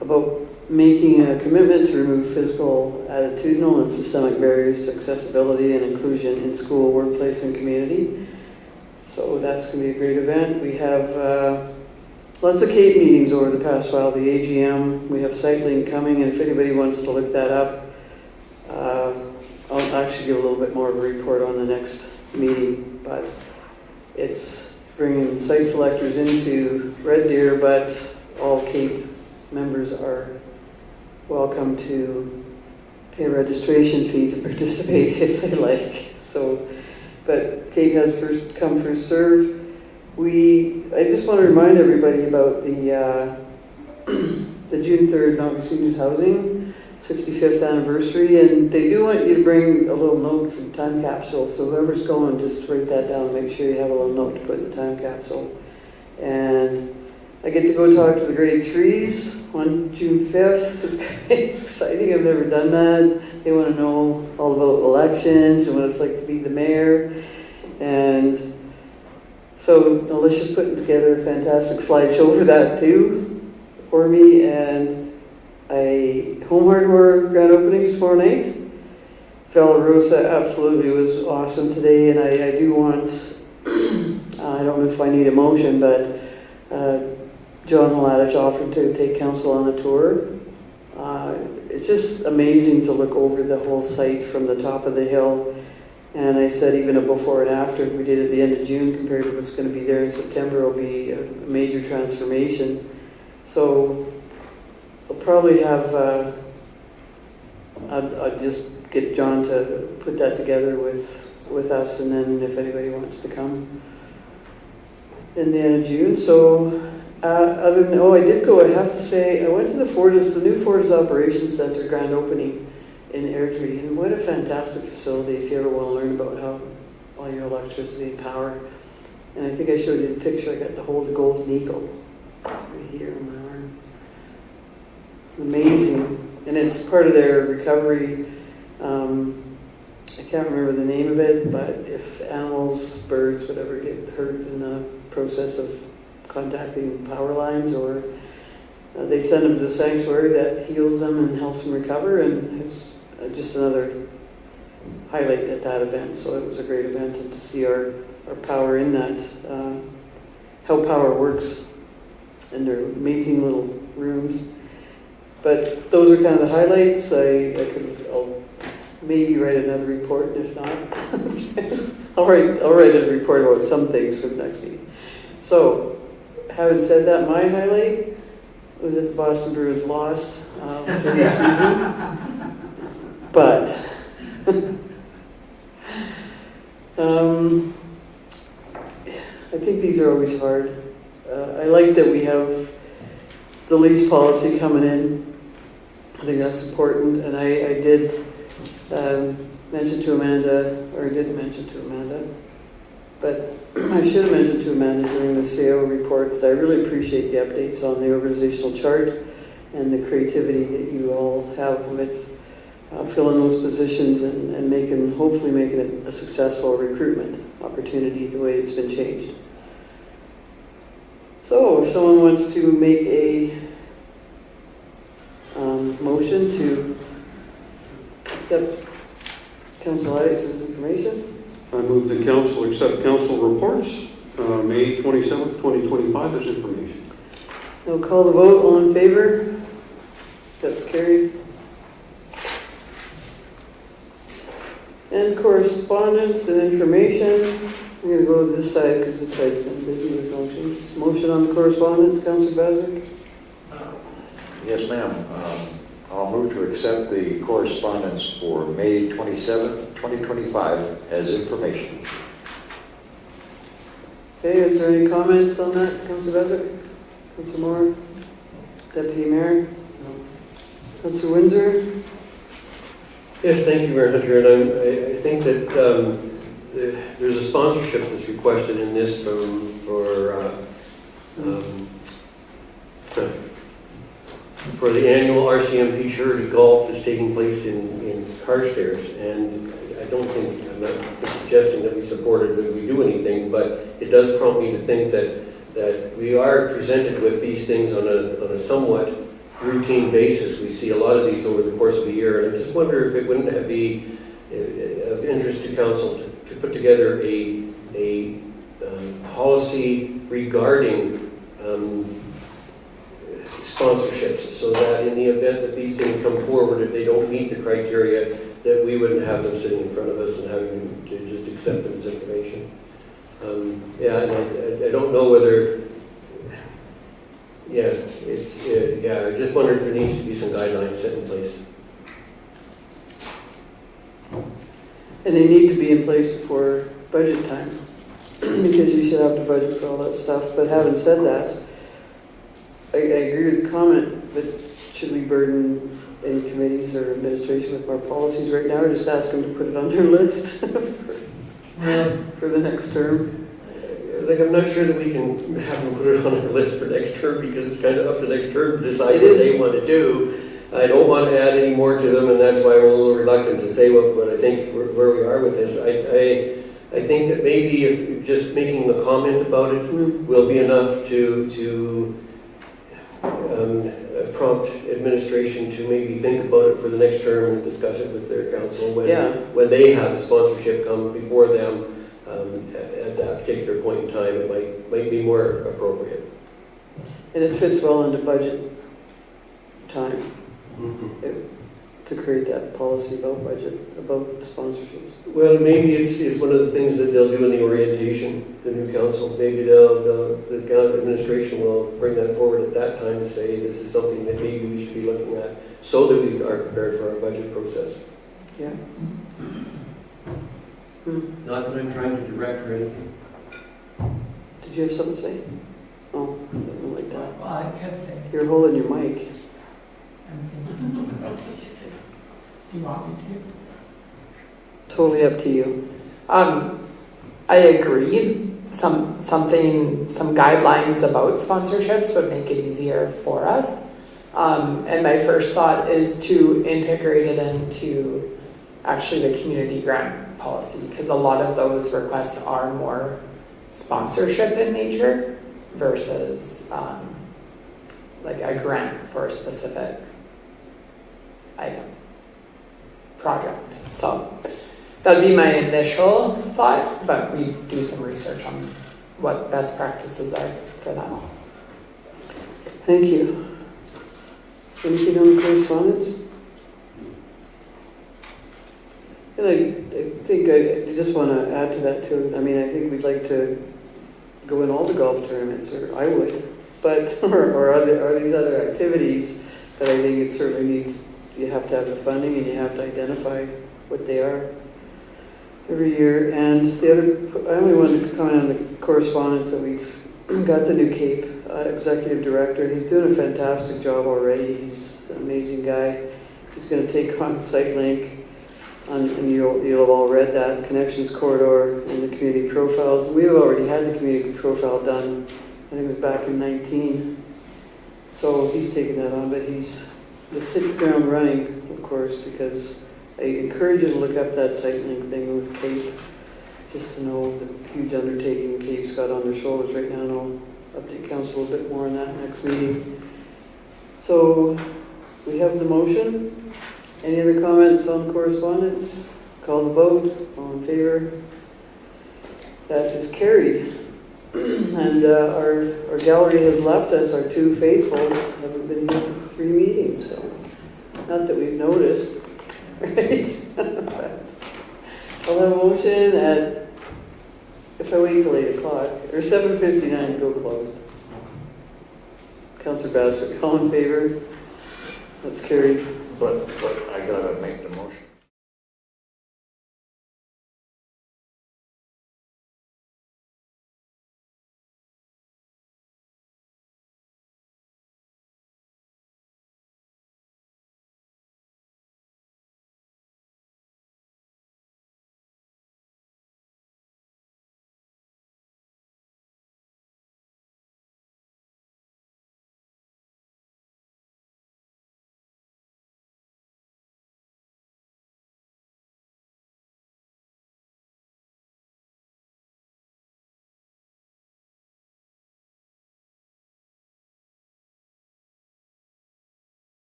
about making a commitment to remove physical, attitudinal, and systemic barriers to accessibility and inclusion in school, workplace, and community. So that's going to be a great event. We have lots of CAPE meetings over the past while, the AGM. We have CiteLink coming, and if anybody wants to look that up, I'll actually give a little bit more of a report on the next meeting, but it's bringing site selectors into Red Deer, but all CAPE members are welcome to pay a registration fee to participate if they like. So, but CAPE has first come, first serve. I just want to remind everybody about the June 3rd Mountain Seniors Housing 65th anniversary, and they do want you to bring a little note for the time capsule, so whoever's going, just write that down, make sure you have a little note to put in the time capsule. And I get to go talk to the grade 3s on June 5th. It's kind of exciting, I've never done that. They want to know all about elections and what it's like to be the mayor. And so Alicia's putting together a fantastic slideshow for that too, for me. And Home Hardware grand openings tomorrow night. Valerosa absolutely was awesome today, and I do want, I don't know if I need a motion, but John Hladich offered to take council on a tour. It's just amazing to look over the whole site from the top of the hill. And I said even a before and after, if we did it at the end of June compared to what's going to be there in September, will be a major transformation. So I'll probably have, I'll just get John to put that together with us, and then if anybody wants to come in the end of June. So other than, I did go, I have to say, I went to the new Fortis Operations Center grand opening in Airdrie, and what a fantastic facility if you ever want to learn about how all your electricity and power. And I think I showed you the picture. I got to hold the golden eagle right here on my arm. Amazing. And it's part of their recovery. I can't remember the name of it, but if animals, birds, whatever, get hurt in the process of contacting power lines, or they send them to the sanctuary that heals them and helps them recover, and it's just another highlight at that event. So it was a great event, and to see our power in that, how power works in their amazing little rooms. But those are kind of the highlights. I'll maybe write another report, if not. I'll write a report about some things for the next meeting. So, having said that, my highlight was that the Boston Bruins lost for this season. But I think these are always hard. I like that we have the lease policy coming in. I think that's important, and I did mention to Amanda, or I didn't mention to Amanda, but I should have mentioned to Amanda during the CO report that I really appreciate the updates on the organizational chart and the creativity that you all have with filling those positions and hopefully making it a successful recruitment opportunity the way it's been changed. So if someone wants to make a motion to accept Council Alex's information. I move the council accept council reports, May 27th, 2025 as information. I'll call the vote. All in favor? That's carried. And correspondence and information. I'm going to go to this side because this side's been busy with motions. Motion on the correspondence, Councillor Baswick. Yes, ma'am. I'll move to accept the correspondence for May 27th, 2025 as information. Okay, is there any comments on that, Councillor Bezick? Councillor Moore? Deputy Mayor? Councillor Windsor? Yes, thank you, Mayor Hunter. And I think that there's a sponsorship that's requested in this for the annual RCMP charity golf that's taking place in Carstairs. And I don't think, I'm not suggesting that we support it, that we do anything, but it does prompt me to think that we are presented with these things on a somewhat routine basis. We see a lot of these over the course of a year, and I just wonder if it wouldn't be of interest to council to put together a policy regarding sponsorships, so that in the event that these things come forward, if they don't meet the criteria, that we wouldn't have them sitting in front of us and having to just accept them as information. And I don't know whether, I just wonder if there needs to be some guidelines set in place. And they need to be in place before budget time, because you should have to budget for all that stuff. But having said that, I agree with the comment, but should we burden any committees or administration with more policies right now, or just ask them to put it on their list for the next term? Like, I'm not sure that we can have them put it on our list for next term, because it's kind of up to next term to decide what they want to do. I don't want to add any more to them, and that's why I'm a little reluctant to say what I think where we are with this. I think that maybe if just making a comment about it will be enough to prompt administration to maybe think about it for the next term and discuss it with their council when they have a sponsorship come before them. At that particular point in time, it might be more appropriate. And it fits well into budget time to create that policy about budget, about sponsorships. Well, maybe it's one of the things that they'll do in the orientation, the new council. Maybe the administration will bring that forward at that time to say this is something that maybe we should be looking at so that we are prepared for our budget process. Yeah. Not that I'm trying to direct or anything. Did you have something to say? Oh, nothing like that. Well, I could say. You're holding your mic. Do you want me to? Totally up to you. I agree. Some guidelines about sponsorships would make it easier for us. And my first thought is to integrate it into actually the community grant policy, because a lot of those requests are more sponsorship in nature versus like a grant for a specific item, project. So that'd be my initial thought, but we do some research on what best practices are for that. Thank you. Anything on the correspondence? And I think I just want to add to that too. I mean, I think we'd like to go in all the golf tournaments, or I would, but or these other activities. But I think it certainly needs. You have to have the funding, and you have to identify what they are every year. And the other, I only wanted to comment on the correspondence that we've got the new CAPE executive director. He's doing a fantastic job already. He's an amazing guy. He's going to take on SiteLink. And you'll have all read that, Connections Corridor and the community profiles. We've already had the community profile done, I think it was back in 19. So he's taken that on, but he's just hit the ground running, of course, because I encourage you to look up that SiteLink thing with CAPE, just to know the huge undertaking CAPE's got on their shoulders right now, and I'll update council a little bit more on that next meeting. So we have the motion. Any other comments on correspondence? Call the vote. All in favor? That is carried. And our gallery has left us. Our two faithfuls haven't been here for 3 meetings, so not that we've noticed. Right? But I'll have a motion at, if I wait till 8 o'clock, or 7:59 to go closed. Councillor Bassett, all in favor? That's carried. But I gotta make the motion.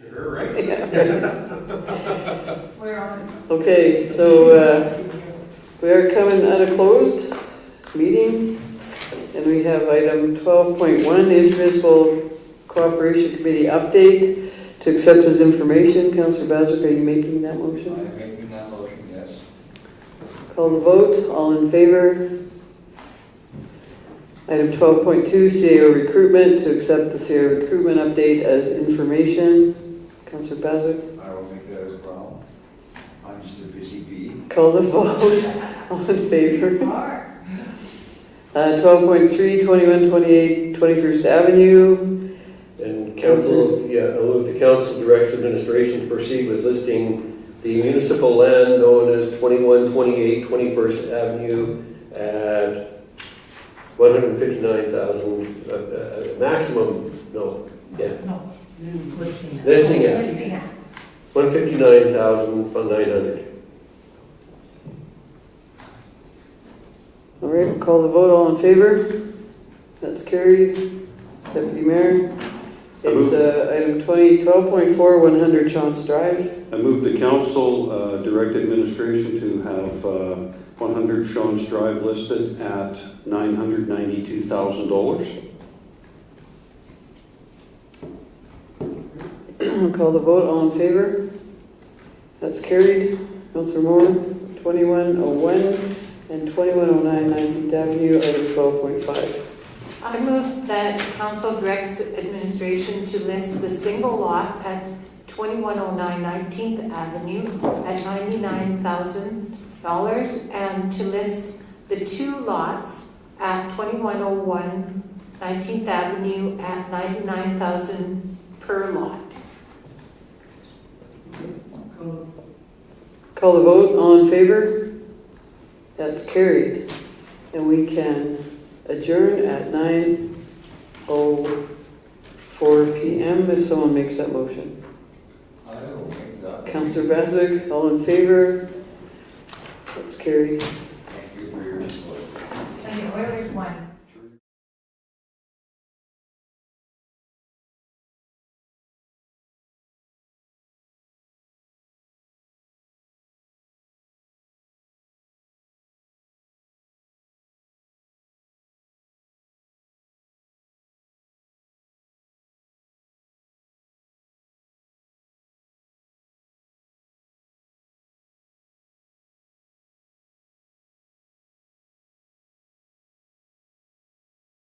We're on. Okay, so we are coming out of closed meeting, and we have item 12.1, Intermunicipal Cooperation Committee update to accept as information. Councillor Bazic, are you making that motion? I'm making that motion, yes. Call the vote. All in favor? Item 12.2, CAO recruitment, to accept the CAO recruitment update as information. Councillor Bazic. I will make that as well. I'm just a busy bee. Call the vote. All in favor? 12.3, 2128 21st Avenue. And council, I move the council directs administration to proceed with listing the municipal land known as 2128 21st Avenue at 159,000, maximum, listing it, 159,900. All right, we'll call the vote. All in favor? That's carried. Deputy Mayor. It's item 12.4, 100 Chance Drive. I move the council direct administration to have 100 Shawns Drive listed at $992,000. Call the vote. All in favor? That's carried. Councillor Moore. 2101 and 2109 19th Avenue, item 12.5. I move that council directs administration to list the single lot at 2109 19th Avenue at $99,000 and to list the two lots at 2101 19th Avenue at $99,000 per lot. Call the vote. All in favor? That's carried. And we can adjourn at 9:04 p.m. if someone makes that motion. I will make that. Councillor Bazic, all in favor? That's carried. Thank you for your support. And the Oilers won.